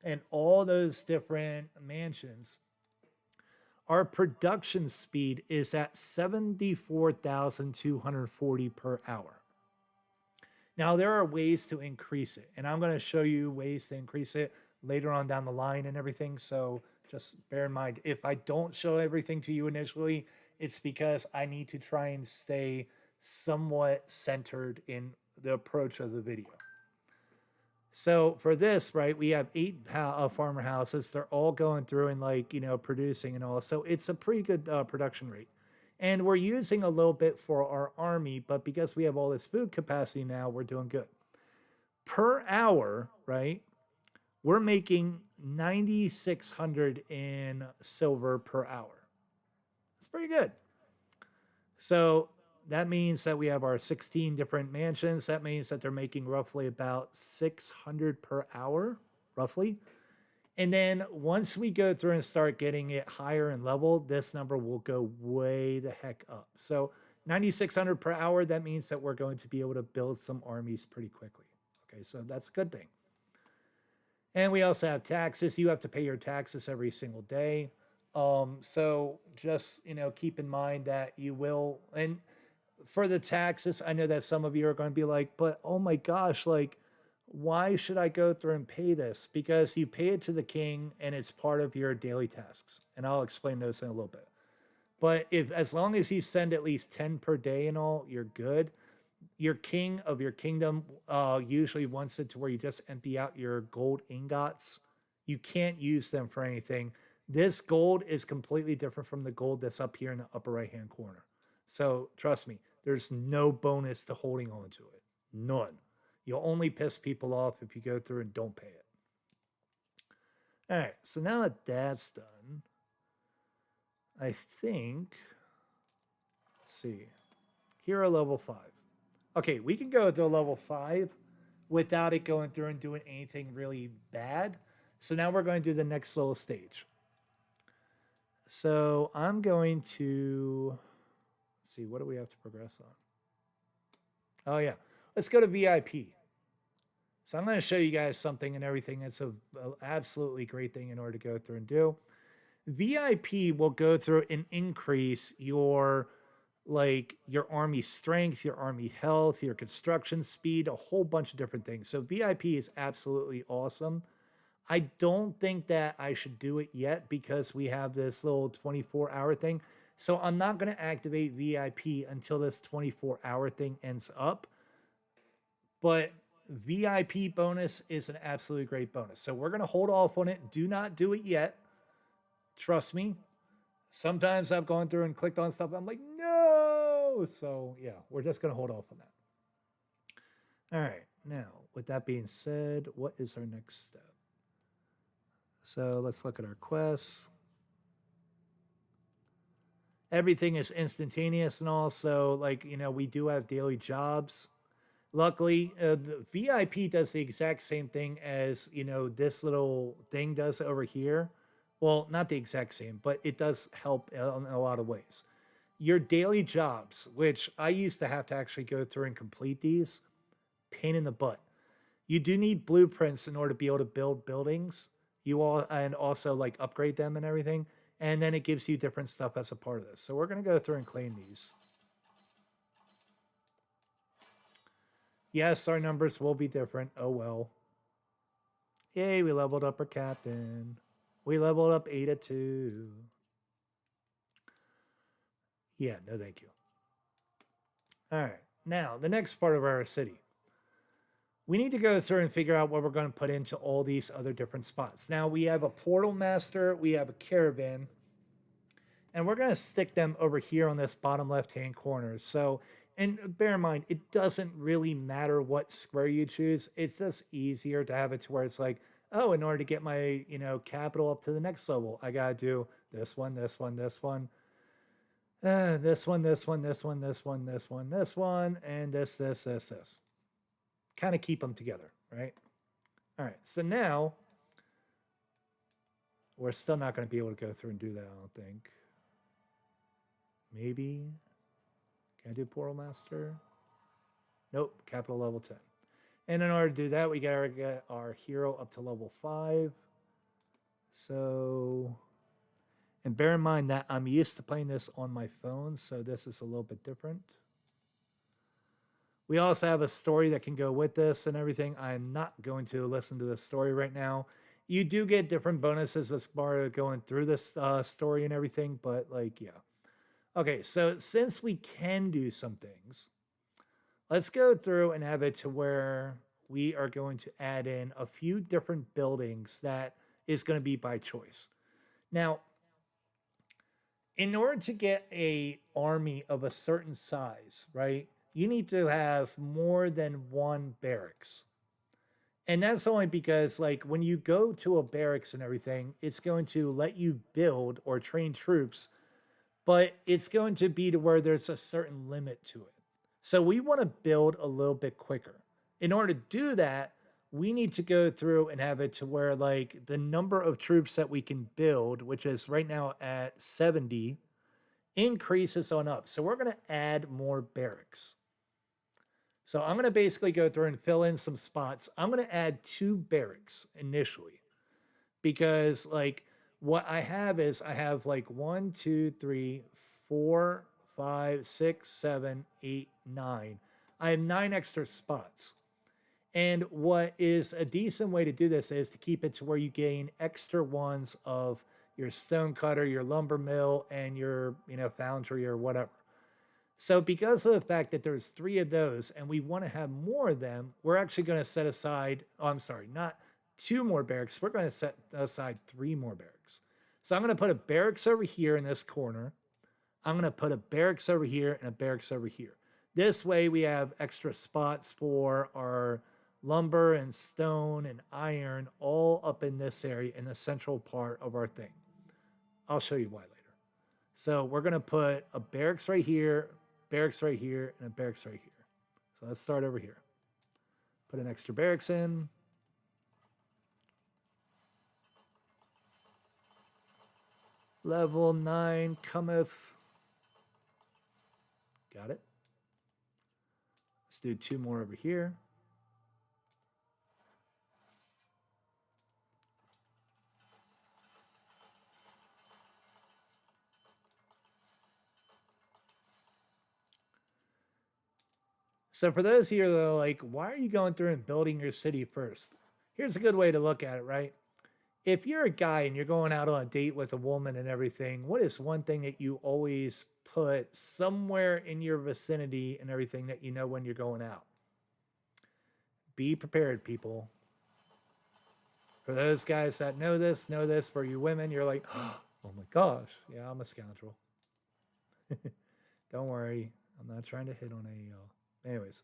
and all those different mansions, our production speed is at 74,240 per hour. Now, there are ways to increase it, and I'm going to show you ways to increase it later on down the line and everything. So just bear in mind, if I don't show everything to you initially, it's because I need to try and stay somewhat centered in the approach of the video. So for this, right, we have 8 farmer houses. They're all going through and producing and all. So it's a pretty good production rate. And we're using a little bit for our army, but because we have all this food capacity now, we're doing good. Per hour, right, we're making 9,600 in silver per hour. It's pretty good. So that means that we have our 16 different mansions. That means that they're making roughly about 600 per hour, roughly. And then once we go through and start getting it higher in level, this number will go way the heck up. So 9,600 per hour, that means that we're going to be able to build some armies pretty quickly. Okay, so that's a good thing. And we also have taxes. You have to pay your taxes every single day. So just, keep in mind that you will, and for the taxes, I know that some of you are going to be like, but oh my gosh, why should I go through and pay this? Because you pay it to the king and it's part of your daily tasks. And I'll explain those in a little bit. But as long as you send at least 10 per day and all, you're good. Your king of your kingdom usually wants it to where you just empty out your gold ingots. You can't use them for anything. This gold is completely different from the gold that's up here in the upper right-hand corner. So trust me, there's no bonus to holding on to it. None. You'll only piss people off if you go through and don't pay it. All right, so now that that's done, I think, let's see, hero level 5. Okay, we can go to level 5 without it going through and doing anything really bad. So now we're going to do the next little stage. So I'm going to, let's see, what do we have to progress on? Oh yeah, let's go to VIP. So I'm going to show you guys something and everything. It's a absolutely great thing in order to go through and do. VIP will go through and increase your army strength, your army health, your construction speed, a whole bunch of different things. So VIP is absolutely awesome. I don't think that I should do it yet because we have this little 24-hour thing. So I'm not going to activate VIP until this 24-hour thing ends up. But VIP bonus is an absolutely great bonus. So we're going to hold off on it. Do not do it yet. Trust me. Sometimes I've gone through and clicked on stuff. I'm like, no. So yeah, we're just going to hold off on that. All right. Now, with that being said, what is our next step? So let's look at our quests. Everything is instantaneous and all. So we do have daily jobs. Luckily, the VIP does the exact same thing as, this little thing does over here. Well, not the exact same, but it does help in a lot of ways. Your daily jobs, which I used to have to actually go through and complete these, pain in the butt. You do need blueprints in order to be able to build buildings. And also upgrade them and everything. And then it gives you different stuff as a part of this. So we're going to go through and claim these. Yes, our numbers will be different. Oh, well. Yay, we leveled up our captain. We leveled up Ada too. Yeah, no thank you. All right, now the next part of our city. We need to go through and figure out what we're going to put into all these other different spots. Now we have a portal master, we have a caravan, and we're going to stick them over here on this bottom left-hand corner. So, and bear in mind, it doesn't really matter what square you choose. It's just easier to have it to where it's like, oh, in order to get my, capital up to the next level, I got to do this one, this one, this one, this one, this one, this one, this one, this one, this one, and this. Kind of keep them together, right? All right, so now we're still not going to be able to go through and do that, I don't think. Maybe. Can I do Portal Master? Nope, capital level 10. And in order to do that, we got to get our hero up to level 5. So, and bear in mind that I'm used to playing this on my phone, so this is a little bit different. We also have a story that can go with this and everything. I'm not going to listen to this story right now. You do get different bonuses as far as going through this story and everything, but like, yeah. Okay, so since we can do some things, let's go through and have it to where we are going to add in a few different buildings that is going to be by choice. Now, in order to get a army of a certain size, right, you need to have more than one barracks. And that's only because, like, when you go to a barracks and everything, it's going to let you build or train troops, but it's going to be to where there's a certain limit to it. So we want to build a little bit quicker. In order to do that, we need to go through and have it to where, like, the number of troops that we can build, which is right now at 70, increases on up. So we're going to add more barracks. So I'm going to basically go through and fill in some spots. I'm going to add 2 barracks initially because, like, what I have is I have like 1, 2, 3, 4, 5, 6, 7, 8, 9. I have 9 extra spots. And what is a decent way to do this is to keep it to where you gain extra ones of your stone cutter, your lumber mill, and your, foundry or whatever. So because of the fact that there's 3 of those and we want to have more of them, we're actually going to set aside, not 2 more barracks. We're going to set aside 3 more barracks. So I'm going to put a barracks over here in this corner. I'm going to put a barracks over here and a barracks over here. This way we have extra spots for our lumber and stone and iron all up in this area in the central part of our thing. I'll show you why later. So we're going to put a barracks right here, barracks right here, and a barracks right here. So let's start over here. Put an extra barracks in. Level 9 cometh. Got it. Let's do 2 more over here. So for those here that are like, why are you going through and building your city first? Here's a good way to look at it, right? If you're a guy and you're going out on a date with a woman and everything, what is one thing that you always put somewhere in your vicinity and everything that you know when you're going out? Be prepared, people. For those guys that know this. For you women, you're like, oh my gosh, yeah, I'm a scoundrel. Don't worry, I'm not trying to hit on any y'all. Anyways,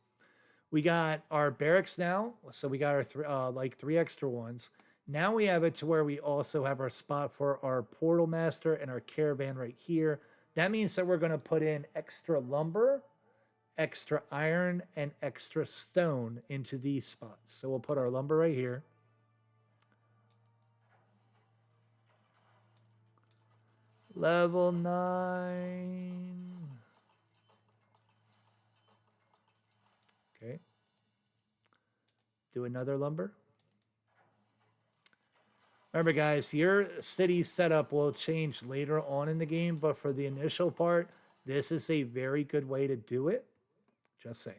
we got our barracks now. So we got our 3 extra ones. Now we have it to where we also have our spot for our portal master and our caravan right here. That means that we're going to put in extra lumber, extra iron, and extra stone into these spots. So we'll put our lumber right here. Level 9. Okay. Do another lumber. Remember, guys, your city setup will change later on in the game, but for the initial part, this is a very good way to do it. Just saying.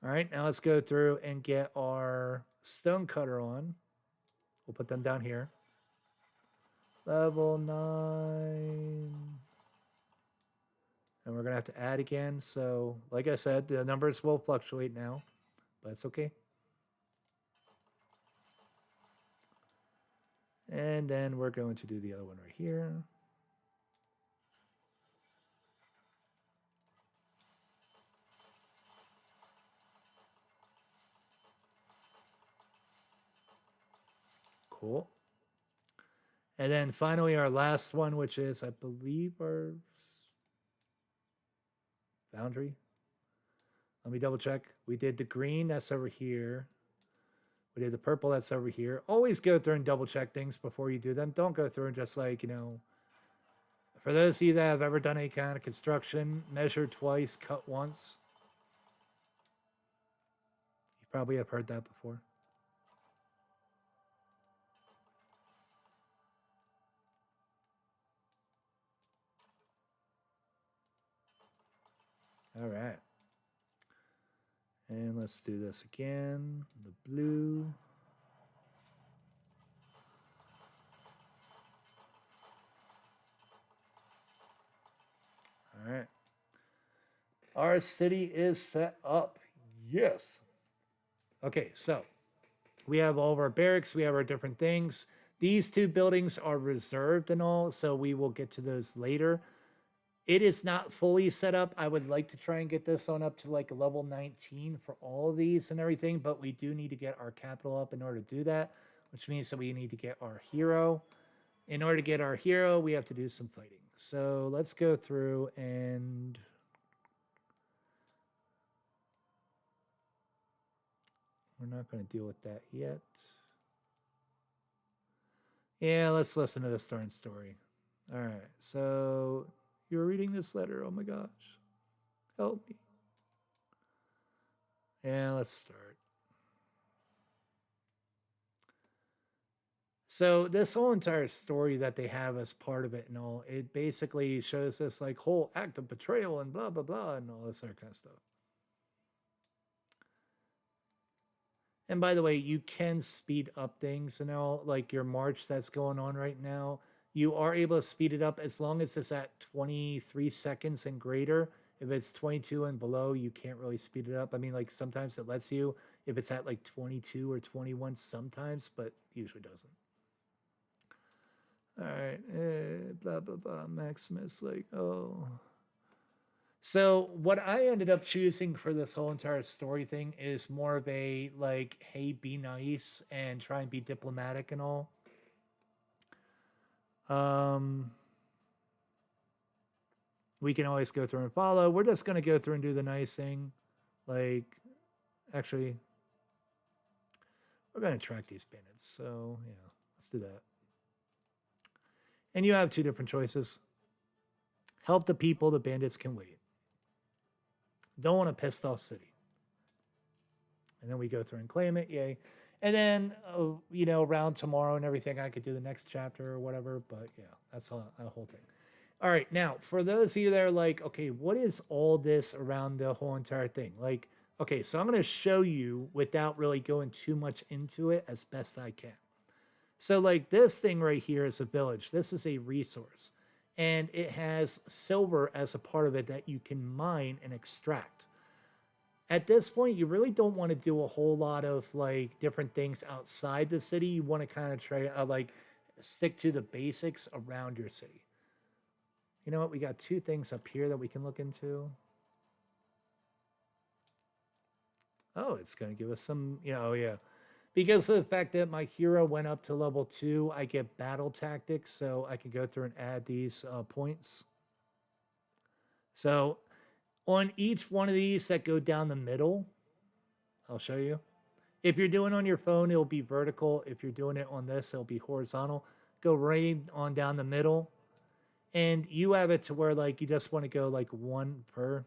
All right, now let's go through and get our stone cutter on. We'll put them down here. Level 9. And we're going to have to add again. So, like I said, the numbers will fluctuate now, but it's okay. And then we're going to do the other one right here. Cool. And then finally, our last one, which is, I believe, our boundary. Let me double check. We did the green, that's over here. We did the purple, that's over here. Always go through and double check things before you do them. Don't go through and just like, for those of you that have ever done any kind of construction, measure twice, cut once. You probably have heard that before. All right. And let's do this again. The blue. All right. Our city is set up. Yes. Okay, so we have all of our barracks, we have our different things. These two buildings are reserved and all, so we will get to those later. It is not fully set up. I would like to try and get this on up to like level 19 for all of these and everything, but we do need to get our capital up in order to do that, which means that we need to get our hero. In order to get our hero, we have to do some fighting. So let's go through and we're not going to deal with that yet. Yeah, let's listen to this darn story. All right, so you're reading this letter. Oh my gosh. Help me. Yeah, let's start. So this whole entire story that they have as part of it and all, it basically shows this like whole act of betrayal and blah blah blah and all this other kind of stuff. And by the way, you can speed up things and all, like your march that's going on right now. You are able to speed it up as long as it's at 23 seconds and greater. If it's 22 and below, you can't really speed it up. I mean, like sometimes it lets you if it's at like 22 or 21 sometimes, but usually doesn't. All right, blah blah blah. Maximus, like, oh. So what I ended up choosing for this whole entire story thing is more of a like, hey, be nice and try and be diplomatic and all. We can always go through and follow. We're just gonna go through and do the nice thing. Like, actually, we're gonna track these bandits. So yeah, let's do that. And you have two different choices. Help the people, the bandits can wait. Don't want a pissed off city. And then we go through and claim it, yay. And then, around tomorrow and everything, I could do the next chapter or whatever. But yeah, that's a whole thing. All right, now, for those of you that are like, okay, what is all this around the whole entire thing? Like, okay, so I'm going to show you without really going too much into it as best I can. So, like, this thing right here is a village. This is a resource. And it has silver as a part of it that you can mine and extract. At this point, you really don't want to do a whole lot of like different things outside the city. You want to kind of try like stick to the basics around your city. You know what? We got two things up here that we can look into. Oh, it's going to give us some, oh yeah. Because of the fact that my hero went up to level 2, I get battle tactics, so I can go through and add these points. So on each one of these that go down the middle, I'll show you. If you're doing it on your phone, it'll be vertical. If you're doing it on this, it'll be horizontal. Go right on down the middle. And you have it to where like you just want to go like one per.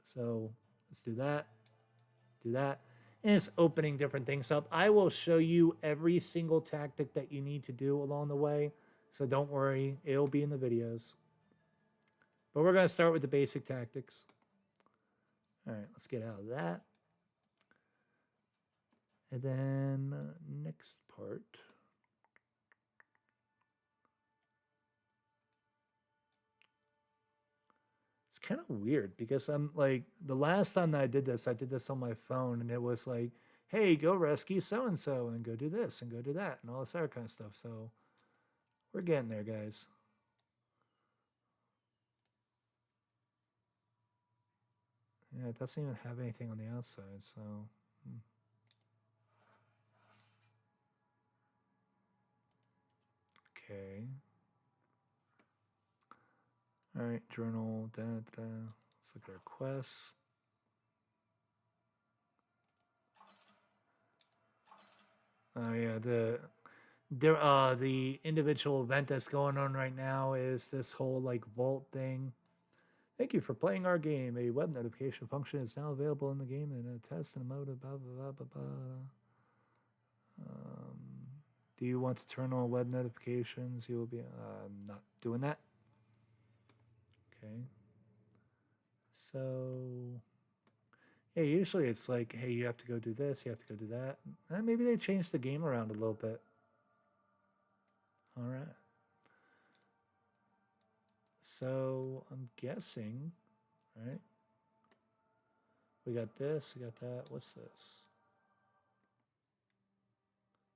So let's do that. Do that. and it's opening different things up. I will show you every single tactic that you need to do along the way, so don't worry, it'll be in the videos. But we're going to start with the basic tactics. All right, let's get out of that. And then next part. It's kind of weird because I'm like, the last time that I did this on my phone, and it was like, hey, go rescue so and so and go do this and go do that and all this other kind of stuff. So we're getting there, guys. Yeah, it doesn't even have anything on the outside, so. Okay. All right, journal. Let's look at our quests. Oh yeah, the individual event that's going on right now is this whole like vault thing. Thank you for playing our game. A web notification function is now available in the game in a test and a mode of blah blah blah blah blah. Do you want to turn on web notifications? You will be not doing that. Okay. So yeah, usually it's like, hey, you have to go do this, you have to go do that. Maybe they changed the game around a little bit. All right. So I'm guessing, right? We got this, we got that. What's this?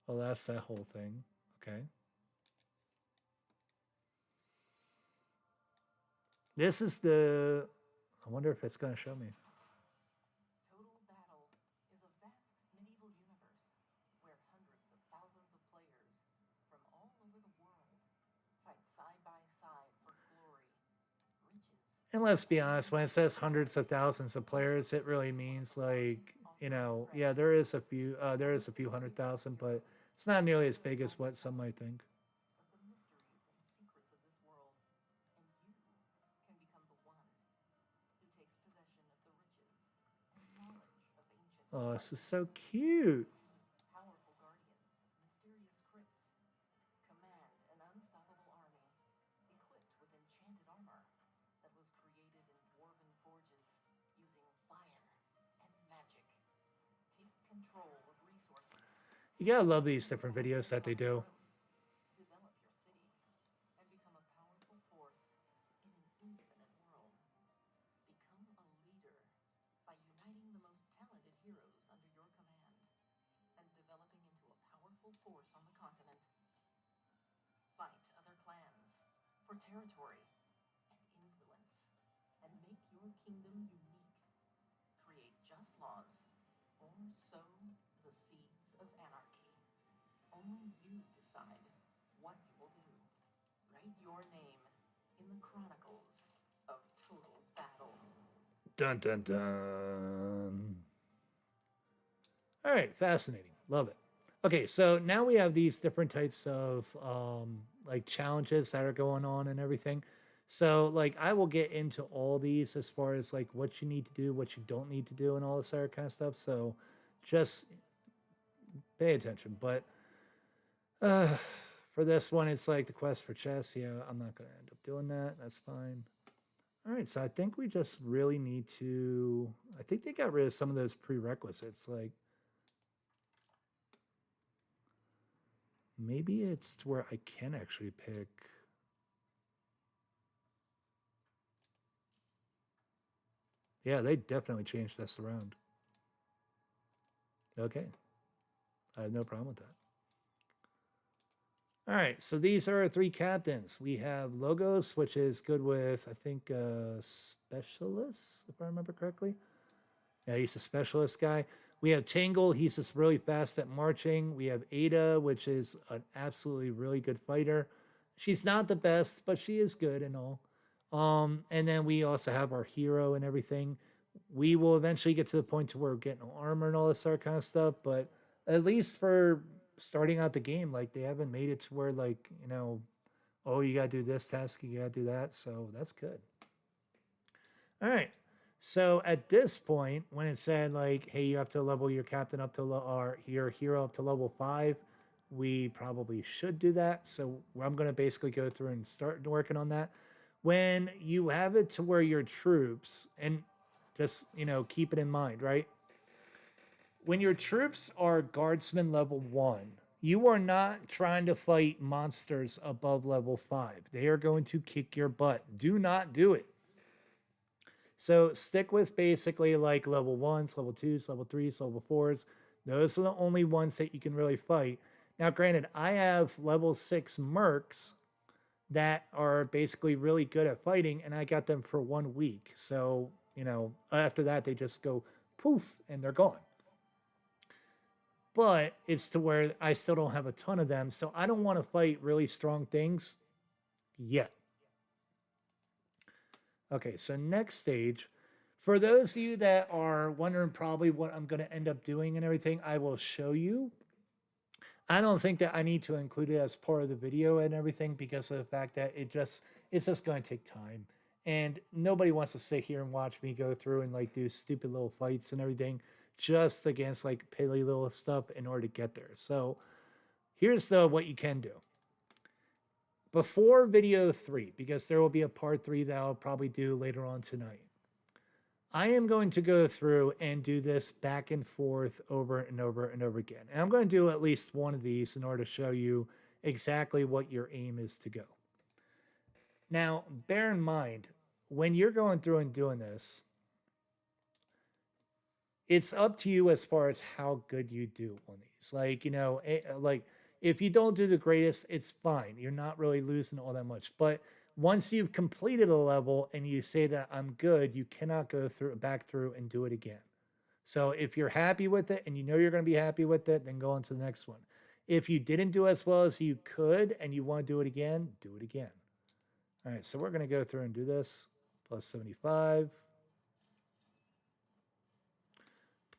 Oh, that's that whole thing. Okay. This is the. I wonder if it's going to show me. Total Battle is a vast medieval universe where hundreds of thousands of players from all over the world fight side by side for glory, riches. And let's be honest, when it says hundreds of thousands of players, it really means like, yeah, there is a few 100,000, but it's not nearly as big as what some might think. Of the mysteries and secrets of this world, and you can become the one who takes possession of the riches and knowledge of ancient. Oh, this is so cute. Powerful guardians of mysterious crypts command an unstoppable army equipped with enchanted armor that was created in dwarven forges using fire and magic. Take control of resources. You gotta love these different videos that they do. Develop your city and become a powerful force in an infinite world. Become a leader by uniting the most talented heroes under your command and developing into a powerful force on the continent. Fight other clans for territory and influence and make your kingdom unique. Create just laws or sow the seeds of anarchy. Only you decide what you will do. Write your name in the chronicles of Total Battle. Dun dun dun. All right, fascinating. Love it. Okay, so now we have these different types of like challenges that are going on and everything. So like I will get into all these as far as like what you need to do, what you don't need to do, and all this other kind of stuff. So just pay attention. But for this one, it's like the quest for chess. Yeah, I'm not going to end up doing that. That's fine. All right, so I think we just really need to. I think they got rid of some of those prerequisites. Like maybe it's to where I can actually pick. Yeah, they definitely changed this around. Okay, I have no problem with that. All right, so these are our three captains. We have Logos, which is good with, I think, specialists, if I remember correctly. Yeah, he's a specialist guy. We have Tangle. He's just really fast at marching. We have Ada, which is an absolutely really good fighter. She's not the best, but she is good and all. And then we also have our hero and everything. We will eventually get to the point to where we're getting armor and all this other kind of stuff, but at least for starting out the game, like they haven't made it to where like, oh, you gotta do this task, you gotta do that. So that's good. All right. So at this point, when it said like, "Hey, you have to level your captain up to or your hero up to level 5," we probably should do that. So I'm going to basically go through and start working on that. When you have it to where your troops, and just keep it in mind, right? When your troops are guardsmen level 1, you are not trying to fight monsters above level 5. They are going to kick your butt. Do not do it. So stick with basically like level 1s, level 2s, level 3s, level 4s. Those are the only ones that you can really fight. Now, granted, I have level 6 mercs that are basically really good at fighting, and I got them for 1 week. So, after that, they just go poof and they're gone. But it's to where I still don't have a ton of them. So I don't want to fight really strong things yet. Okay, so next stage. For those of you that are wondering probably what I'm going to end up doing and everything, I will show you. I don't think that I need to include it as part of the video and everything because of the fact that it's just going to take time. And nobody wants to sit here and watch me go through and like do stupid little fights and everything just against like piddly little stuff in order to get there. So here's what you can do. Before video 3, because there will be a part 3 that I'll probably do later on tonight, I am going to go through and do this back and forth over and over and over again. And I'm going to do at least one of these in order to show you exactly what your aim is to go. Now, bear in mind, when you're going through and doing this, it's up to you as far as how good you do on these. Like, like if you don't do the greatest, it's fine. You're not really losing all that much. But once you've completed a level and you say that I'm good, you cannot go back through and do it again. So if you're happy with it and you know you're going to be happy with it, then go on to the next one. If you didn't do as well as you could and you want to do it again, do it again. All right, so we're going to go through and do this. Plus 75.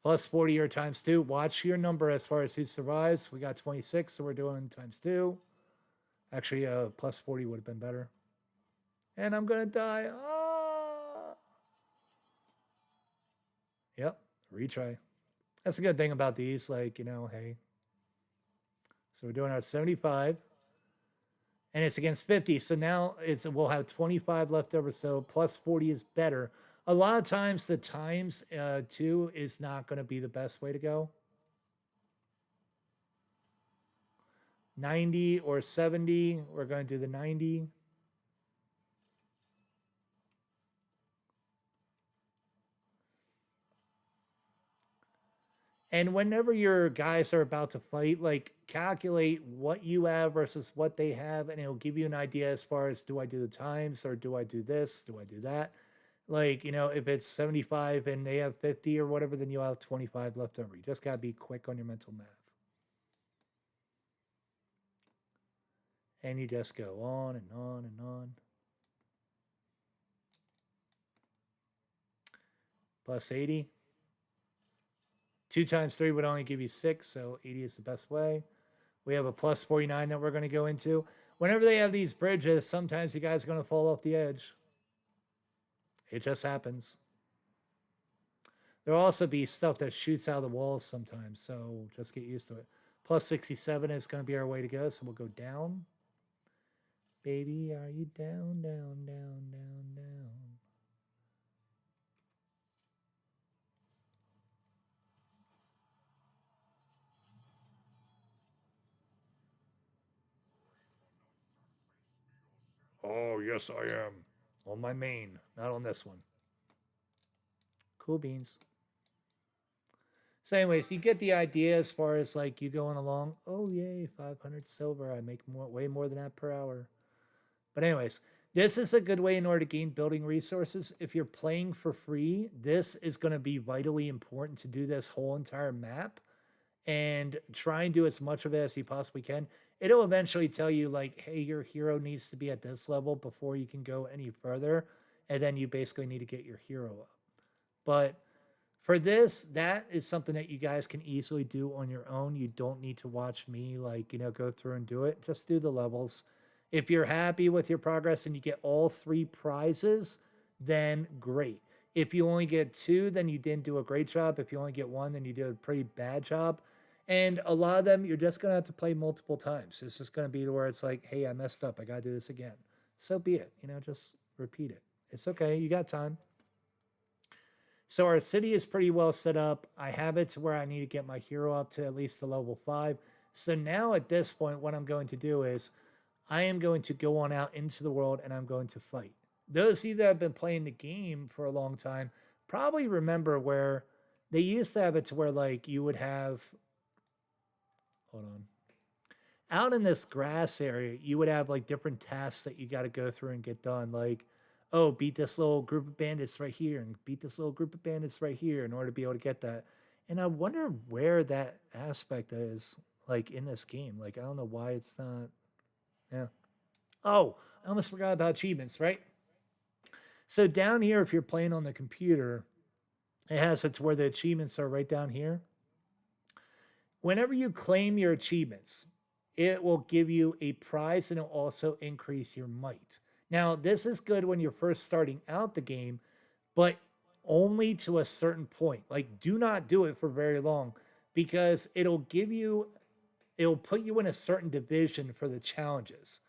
Plus 40 or times 2. Watch your number as far as who survives. We got 26, so we're doing times 2. Actually, plus 40 would have been better. And I'm going to die. Ah! Yep, retry. That's a good thing about these. Like, hey. So we're doing our 75. And it's against 50. So now we'll have 25 left over. So plus 40 is better. A lot of times the times 2 is not going to be the best way to go. 90 or 70. We're going to do the 90. And whenever your guys are about to fight, like calculate what you have versus what they have, and it'll give you an idea as far as do I do the times or do I do this? Do I do that? Like, if it's 75 and they have 50 or whatever, then you'll have 25 left over. You just got to be quick on your mental math. And you just go on and on and on. Plus 80. 2 times 3 would only give you 6, so 80 is the best way. We have a plus 49 that we're going to go into. Whenever they have these bridges, sometimes you guys are going to fall off the edge. It just happens. There'll also be stuff that shoots out of the walls sometimes, so just get used to it. Plus 67 is going to be our way to go, so we'll go down. Baby, are you down, down, down, down, down? Oh, yes, I am. On my main, not on this one. Cool beans. So anyways, you get the idea as far as like you going along. Oh, yay, 500 silver. I make way more than that per hour. But anyways, this is a good way in order to gain building resources. If you're playing for free, this is going to be vitally important to do this whole entire map and try and do as much of it as you possibly can. It'll eventually tell you like, hey, your hero needs to be at this level before you can go any further. And then you basically need to get your hero up. But for this, that is something that you guys can easily do on your own. You don't need to watch me like, go through and do it. Just do the levels. If you're happy with your progress and you get all 3 prizes, then great. If you only get 2, then you didn't do a great job. If you only get 1, then you did a pretty bad job. And a lot of them, you're just going to have to play multiple times. It's just going to be to where it's like, hey, I messed up. I got to do this again. So be it. Just repeat it. It's okay. You got time. So our city is pretty well set up. I have it to where I need to get my hero up to at least the level 5. So now at this point, what I'm going to do is I am going to go on out into the world and I'm going to fight. Those of you that have been playing the game for a long time probably remember where they used to have it to where like you would have, hold on, out in this grass area, you would have like different tasks that you got to go through and get done. Like, oh, beat this little group of bandits right here and beat this little group of bandits right here in order to be able to get that. And I wonder where that aspect is like in this game. Like, I don't know why it's not. Yeah. Oh, I almost forgot about achievements, right? So down here, if you're playing on the computer, it has it to where the achievements are right down here. Whenever you claim your achievements, it will give you a prize and it'll also increase your might. Now, this is good when you're first starting out the game, but only to a certain point. Like, do not do it for very long because it'll put you in a certain division for the challenges.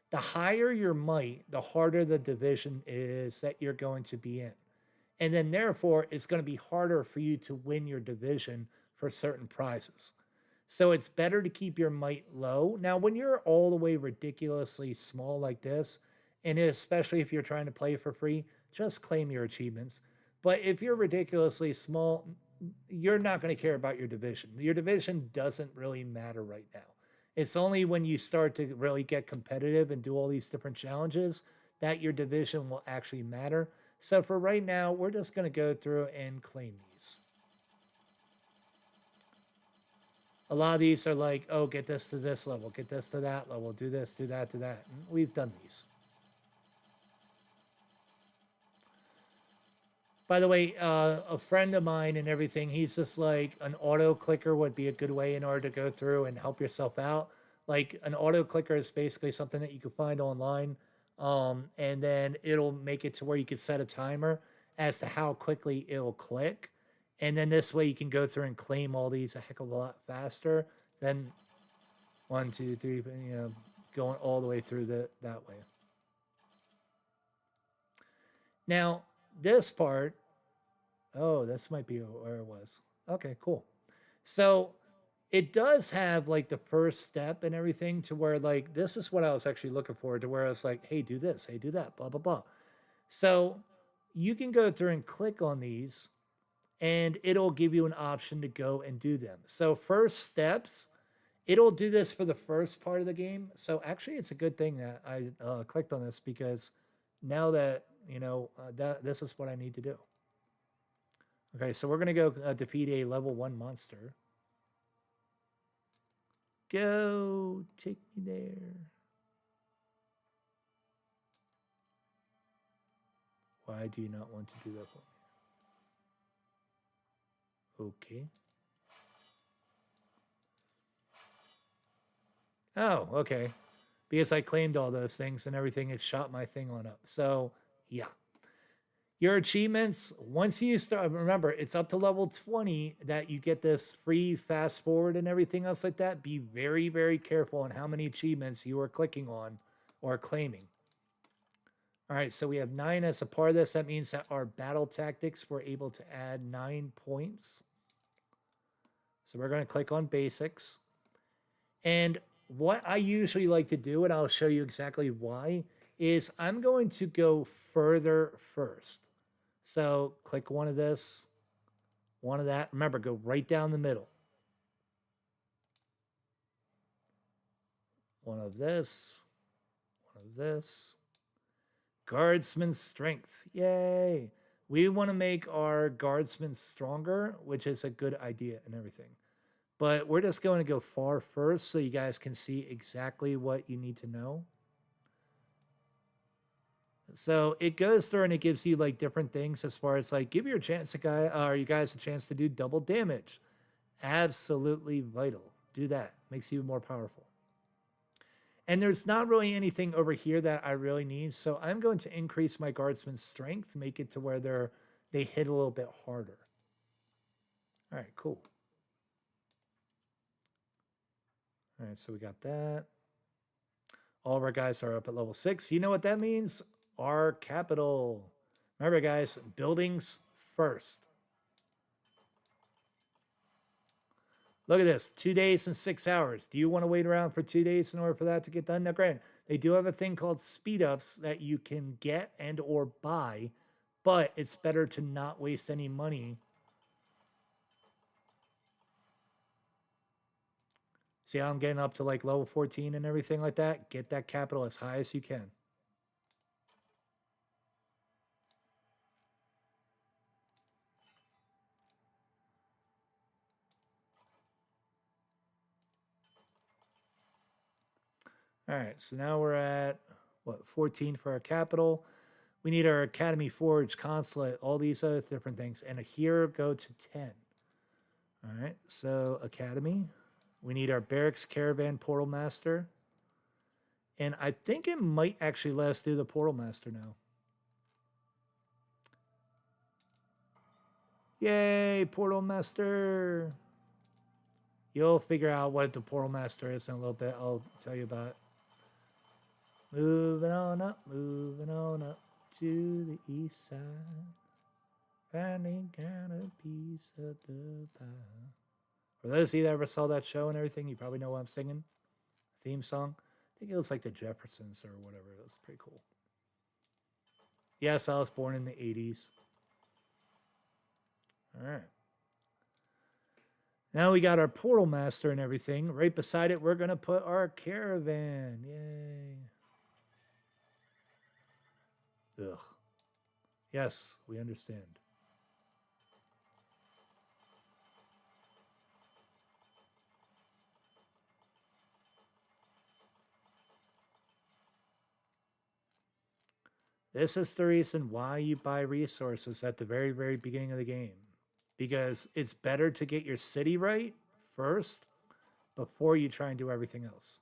The higher your might, the harder the division is that you're going to be in. And then, therefore, it's going to be harder for you to win your division for certain prizes. So it's better to keep your might low. Now, when you're all the way ridiculously small like this, and especially if you're trying to play for free, just claim your achievements. But if you're ridiculously small, you're not going to care about your division. Your division doesn't really matter right now. It's only when you start to really get competitive and do all these different challenges that your division will actually matter. So for right now, we're just going to go through and claim these. A lot of these are like, oh, get this to this level, get this to that level, do this, do that, do that. And we've done these. By the way, a friend of mine and everything, he's just like an auto clicker would be a good way in order to go through and help yourself out. Like an auto clicker is basically something that you can find online. And then it'll make it to where you can set a timer as to how quickly it'll click. And then this way you can go through and claim all these a heck of a lot faster than 1, 2, 3, going all the way through that way. Now, this part, oh, this might be where it was. Okay, cool. So it does have like the first step and everything to where like this is what I was actually looking for, to where I was like, hey, do this, hey, do that, blah, blah, blah. So you can go through and click on these and it'll give you an option to go and do them. So first steps, it'll do this for the first part of the game. So actually it's a good thing that I clicked on this because now that that this is what I need to do. Okay, so we're gonna go defeat a level 1 monster. Go, take me there. Why do you not want to do that for me? Okay. Oh, okay. Because I claimed all those things and everything, it shot my thing on up. So, yeah. Your achievements, once you start, remember, it's up to level 20 that you get this free fast forward and everything else like that. Be very, very careful on how many achievements you are clicking on or claiming. All right, so we have 9 as a part of this. That means that our battle tactics, we're able to add 9 points. So we're going to click on basics. And what I usually like to do, and I'll show you exactly why, is I'm going to go further first. So click one of this, one of that. Remember, go right down the middle. One of this, one of this. Guardsman strength. Yay. We want to make our guardsmen stronger, which is a good idea and everything. But we're just going to go far first so you guys can see exactly what you need to know. So it goes through and it gives you like different things as far as like give your chance you guys a chance to do double damage. Absolutely vital. Do that. Makes you more powerful. And there's not really anything over here that I really need. So I'm going to increase my guardsman's strength, make it to where they're they hit a little bit harder. All right, cool. All right, so we got that. All of our guys are up at level 6. You know what that means? Our capital. Remember, guys, buildings first. Look at this, 2 days and 6 hours. Do you want to wait around for 2 days in order for that to get done? Now, granted, they do have a thing called speed ups that you can get and or buy, but it's better to not waste any money. See how I'm getting up to like level 14 and everything like that? Get that capital as high as you can. All right, so now we're at what, 14 for our capital. We need our Academy Forge, Consulate, all these other different things. And here go to 10. All right, so Academy. We need our Barracks Caravan Portal Master. And I think it might actually let us do the Portal Master now. Yay, Portal Master. You'll figure out what the Portal Master is in a little bit. I'll tell you about it. Moving on up to the east side. Finding kind of piece of the pie. For those of you that ever saw that show and everything, you probably know what I'm singing. Theme song. I think it was like the Jeffersons or whatever. It was pretty cool. Yes, I was born in the 80s. All right. Now we got our Portal Master and everything. Right beside it, we're going to put our caravan. Yay. Ugh. Yes, we understand. This is the reason why you buy resources at the very, very beginning of the game. Because it's better to get your city right first before you try and do everything else.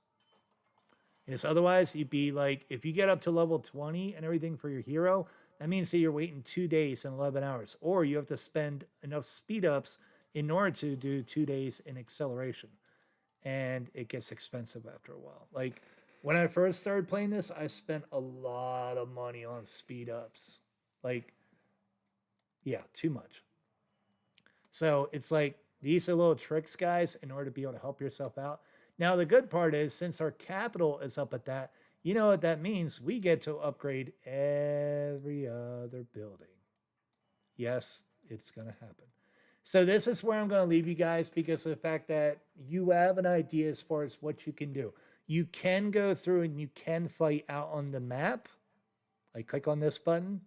Because otherwise, you'd be like, if you get up to level 20 and everything for your hero, that means that you're waiting 2 days and 11 hours. Or you have to spend enough speed ups in order to do 2 days in acceleration. And it gets expensive after a while. Like, when I first started playing this, I spent a lot of money on speed ups. Like, yeah, too much. So it's like, these are little tricks, guys, in order to be able to help yourself out. Now, the good part is, since our capital is up at that, you know what that means? We get to upgrade every other building. Yes, it's going to happen. So this is where I'm going to leave you guys, because of the fact that you have an idea as far as what you can do. You can go through and you can fight out on the map. I click on this button.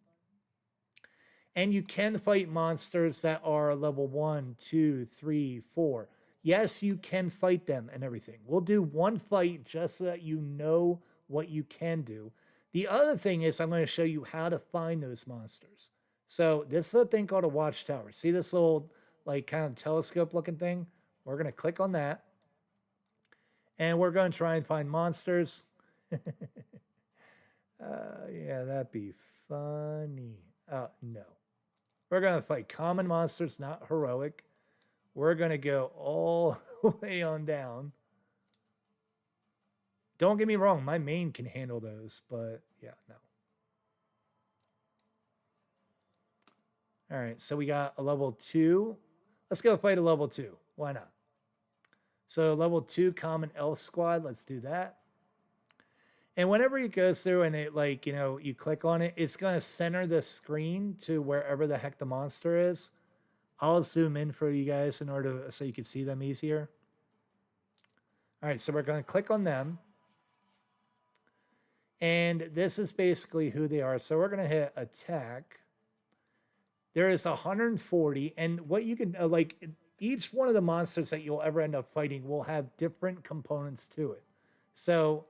And you can fight monsters that are level 1, 2, 3, 4. Yes, you can fight them and everything. We'll do one fight just so that you know what you can do. The other thing is, I'm going to show you how to find those monsters. So this is a thing called a watchtower. See this little like kind of telescope looking thing? We're going to click on that. And we're going to try and find monsters. Yeah, that'd be funny. No. We're going to fight common monsters, not heroic. We're going to go all the way on down. Don't get me wrong, my main can handle those, but yeah, no. All right, so we got a level 2. Let's go fight a level 2. Why not? So level 2 common elf squad, let's do that. And whenever it goes through and it, like, you know, you click on it, it's going to center the screen to wherever the heck the monster is. I'll zoom in for you guys in order so you can see them easier. All right, so we're going to click on them. And this is basically who they are. So we're going to hit attack. There is 140. And what you can, like, each one of the monsters that you'll ever end up fighting will have different components to it. So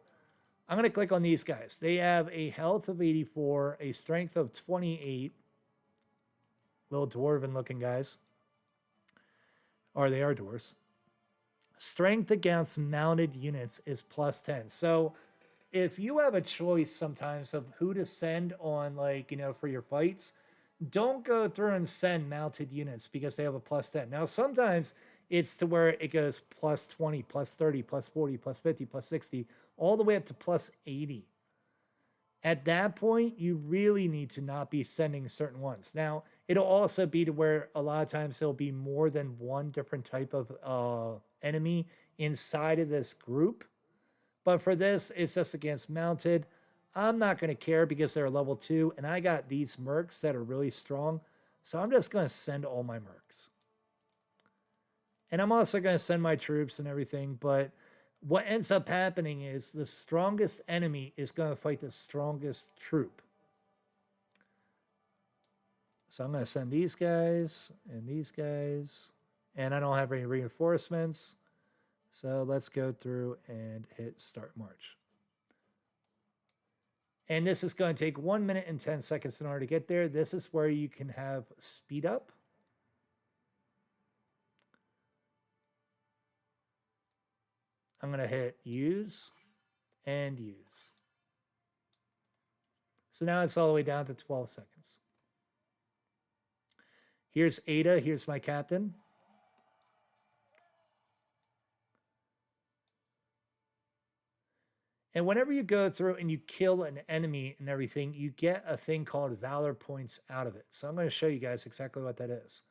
I'm going to click on these guys. They have a health of 84, a strength of 28. Little dwarven looking guys. Or they are dwarves. Strength against mounted units is plus 10. So if you have a choice sometimes of who to send on, like, you know, for your fights, don't go through and send mounted units because they have a plus 10. Now, sometimes it's to where it goes plus 20, plus 30, plus 40, plus 50, plus 60, all the way up to plus 80. At that point, you really need to not be sending certain ones. Now, it'll also be to where a lot of times there'll be more than one different type of enemy inside of this group. But for this, it's just against mounted. I'm not going to care because they're level 2, and I got these mercs that are really strong. So I'm just going to send all my mercs. And I'm also going to send my troops and everything, but what ends up happening is the strongest enemy is going to fight the strongest troop. So I'm going to send these guys and these guys. And I don't have any reinforcements. So let's go through and hit start march. And this is going to take 1 minute and 10 seconds in order to get there. This is where you can have speed up. I'm going to hit use and use. So now it's all the way down to 12 seconds. Here's Ada. Here's my captain. And whenever you go through and you kill an enemy and everything, you get a thing called Valor points out of it. So I'm going to show you guys exactly what that is.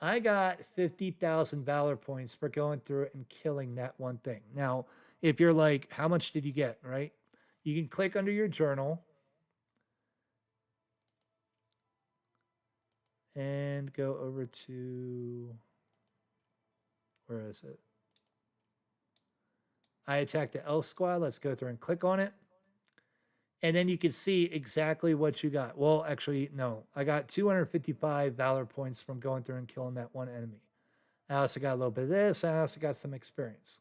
I got 50,000 Valor points for going through and killing that one thing. Now, if you're like, how much did you get, right? You can click under your journal and go over to, where is it? I attacked the elf squad. Let's go through and click on it. And then you can see exactly what you got. Well, actually, no. I got 255 Valor points from going through and killing that one enemy. I also got a little bit of this. I also got some experience.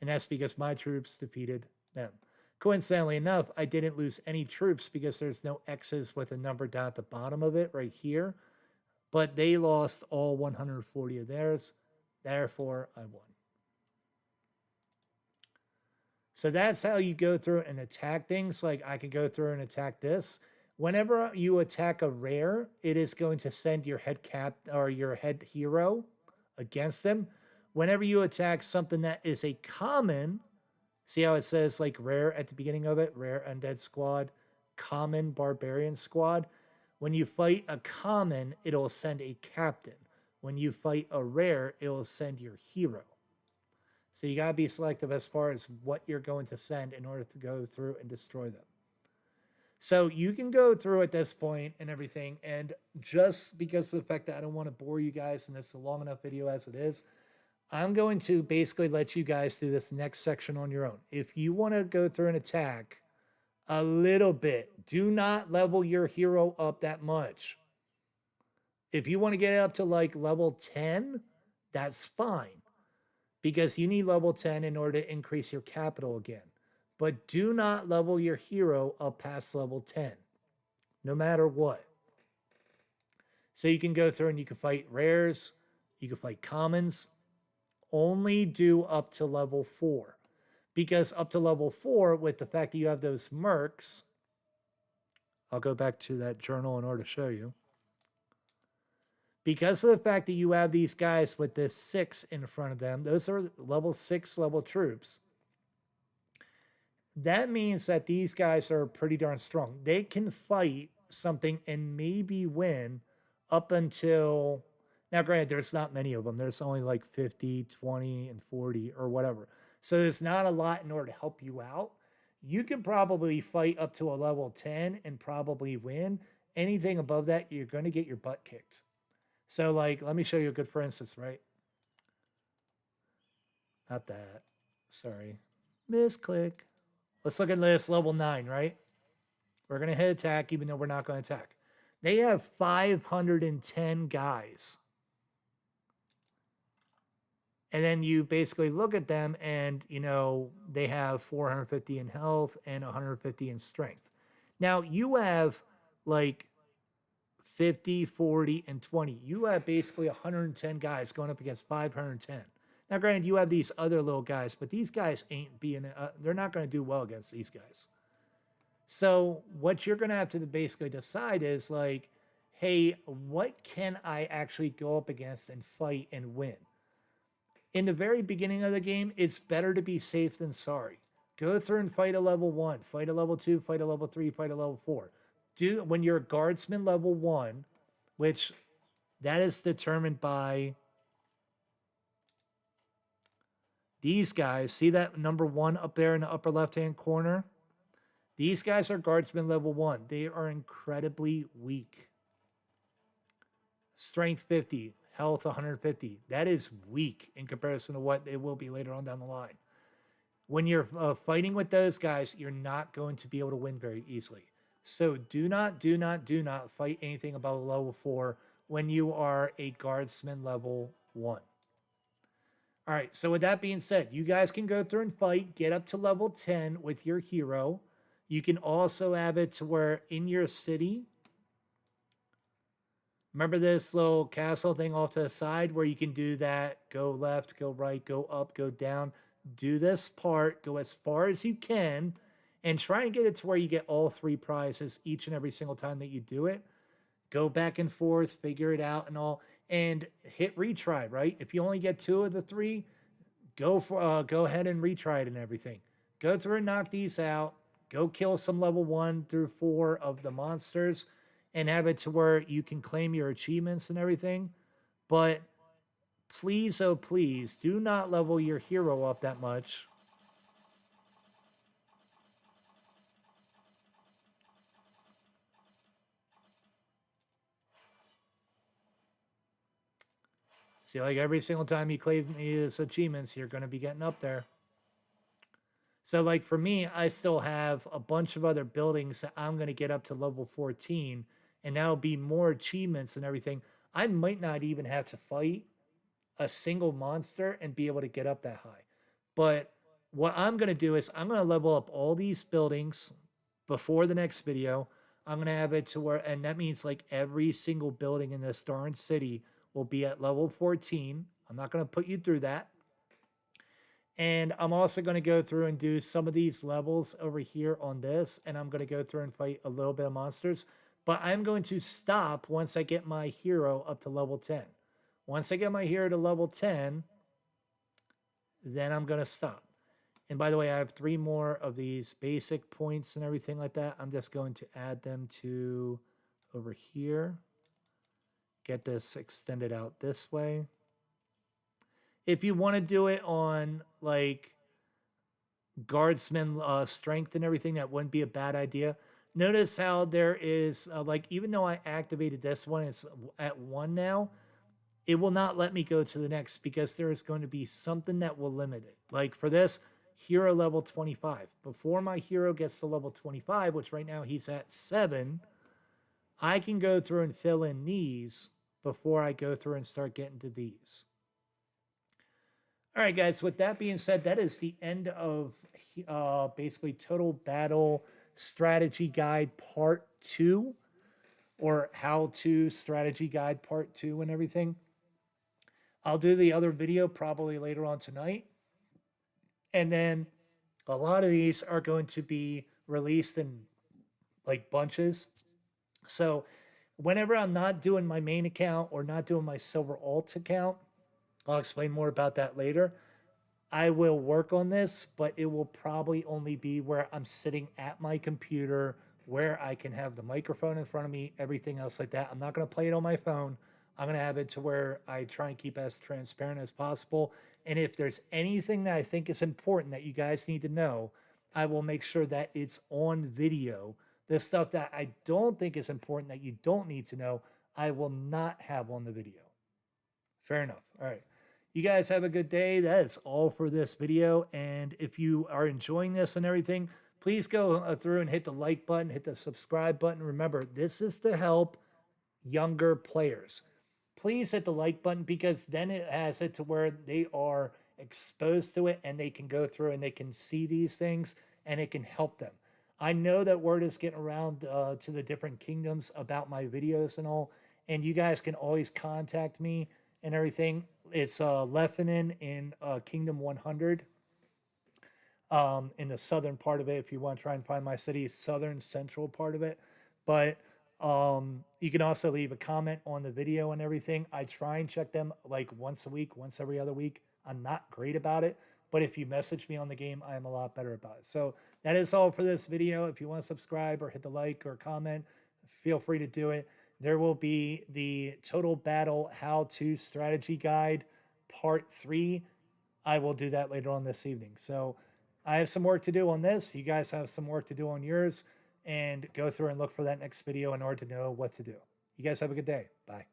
And that's because my troops defeated them. Coincidentally enough, I didn't lose any troops because there's no X's with a number down at the bottom of it right here. But they lost all 140 of theirs. Therefore, I won. So that's how you go through and attack things. Like I can go through and attack this. Whenever you attack a rare, it is going to send your head cap or your head hero against them. Whenever you attack something that is a common, see how it says like rare at the beginning of it, rare undead squad, common barbarian squad. When you fight a common, it'll send a captain. When you fight a rare, it'll send your hero. So you got to be selective as far as what you're going to send in order to go through and destroy them. So you can go through at this point and everything. And just because of the fact that I don't want to bore you guys and it's a long enough video as it is, I'm going to basically let you guys do this next section on your own. If you want to go through and attack a little bit, do not level your hero up that much. If you want to get up to like level 10, that's fine. Because you need level 10 in order to increase your capital again. But do not level your hero up past level 10, no matter what. So you can go through and you can fight rares, you can fight commons. Only do up to level 4. Because up to level 4, with the fact that you have those mercs, I'll go back to that journal in order to show you. Because of the fact that you have these guys with this 6 in front of them, those are level 6 level troops. That means that these guys are pretty darn strong. They can fight something and maybe win up until, now granted, there's not many of them. There's only like 50, 20, and 40 or whatever. So there's not a lot in order to help you out. You can probably fight up to a level 10 and probably win. Anything above that, you're going to get your butt kicked. So, like, let me show you a good for instance, right? Not that. Sorry. Misclick. Let's look at this level 9, right? We're going to hit attack even though we're not going to attack. They have 510 guys. And then you basically look at them and, you know, they have 450 in health and 150 in strength. Now, you have, like, 50, 40, and 20. You have basically 110 guys going up against 510. Now, granted, you have these other little guys, but these guys ain't being, they're not going to do well against these guys. So what you're going to have to basically decide is like, hey, what can I actually go up against and fight and win? In the very beginning of the game, it's better to be safe than sorry. Go through and fight a level 1, fight a level 2, fight a level 3, fight a level 4. Do when you're a guardsman level 1, which that is determined by these guys. See that number 1 up there in the upper left-hand corner? These guys are guardsmen level 1. They are incredibly weak. Strength 50, health 150. That is weak in comparison to what they will be later on down the line. When you're fighting with those guys, you're not going to be able to win very easily. So do not fight anything above level 4 when you are a guardsman level 1. All right, so with that being said, you guys can go through and fight, get up to level 10 with your hero. You can also have it to where in your city, remember this little castle thing off to the side where you can do that, go left, go right, go up, go down. Do this part, go as far as you can, and try and get it to where you get all 3 prizes each and every single time that you do it. Go back and forth, figure it out and all, and hit retry, right? If you only get 2 of the 3, go ahead and retry it and everything. Go through and knock these out. Go kill some level 1 through 4 of the monsters and have it to where you can claim your achievements and everything. But please, oh please, do not level your hero up that much. See, like every single time you claim these achievements, you're going to be getting up there. So, like for me, I still have a bunch of other buildings that I'm going to get up to level 14, and that'll be more achievements and everything. I might not even have to fight a single monster and be able to get up that high. But what I'm going to do is I'm going to level up all these buildings before the next video. I'm going to have it to where, and that means like every single building in this darn city will be at level 14. I'm not going to put you through that. And I'm also going to go through and do some of these levels over here on this. And I'm going to go through and fight a little bit of monsters. But I'm going to stop once I get my hero up to level 10. Once I get my hero to level 10, then I'm going to stop. And by the way, I have 3 more of these basic points and everything like that. I'm just going to add them to over here. Get this extended out this way. If you want to do it on like guardsman strength and everything, that wouldn't be a bad idea. Notice how there is like, even though I activated this one, it's at 1 now. It will not let me go to the next because there is going to be something that will limit it. Like for this, hero level 25. Before my hero gets to level 25, which right now he's at 7, I can go through and fill in these before I go through and start getting to these. All right, guys, with that being said, that is the end of basically Total Battle Strategy Guide Part 2, or How to Strategy Guide Part 2 and everything. I'll do the other video probably later on tonight. And then a lot of these are going to be released in like bunches. So whenever I'm not doing my main account or not doing my Silver Alt account, I'll explain more about that later. I will work on this, but it will probably only be where I'm sitting at my computer, where I can have the microphone in front of me, everything else like that. I'm not going to play it on my phone. I'm going to have it to where I try and keep as transparent as possible. And if there's anything that I think is important that you guys need to know, I will make sure that it's on video. The stuff that I don't think is important that you don't need to know, I will not have on the video. Fair enough. All right. You guys have a good day. That is all for this video. And if you are enjoying this and everything, please go through and hit the like button, hit the subscribe button. Remember, this is to help younger players. Please hit the like button because then it has it to where they are exposed to it and they can go through and they can see these things and it can help them. I know that word is getting around to the different kingdoms about my videos and all, and you guys can always contact me and everything. It's Leffinen in Kingdom 100. in the southern part of it. If you want to try and find my city, southern central part of it. But you can also leave a comment on the video and everything. I try and check them like once a week, once every other week. I'm not great about it, but if you message me on the game, I am a lot better about it. So that is all for this video. If you want to subscribe or hit the like or comment, feel free to do it. There will be the Total Battle How To Strategy Guide Part 3. I will do that later on this evening. So I have some work to do on this. You guys have some work to do on yours, and go through and look for that next video in order to know what to do. You guys have a good day. Bye.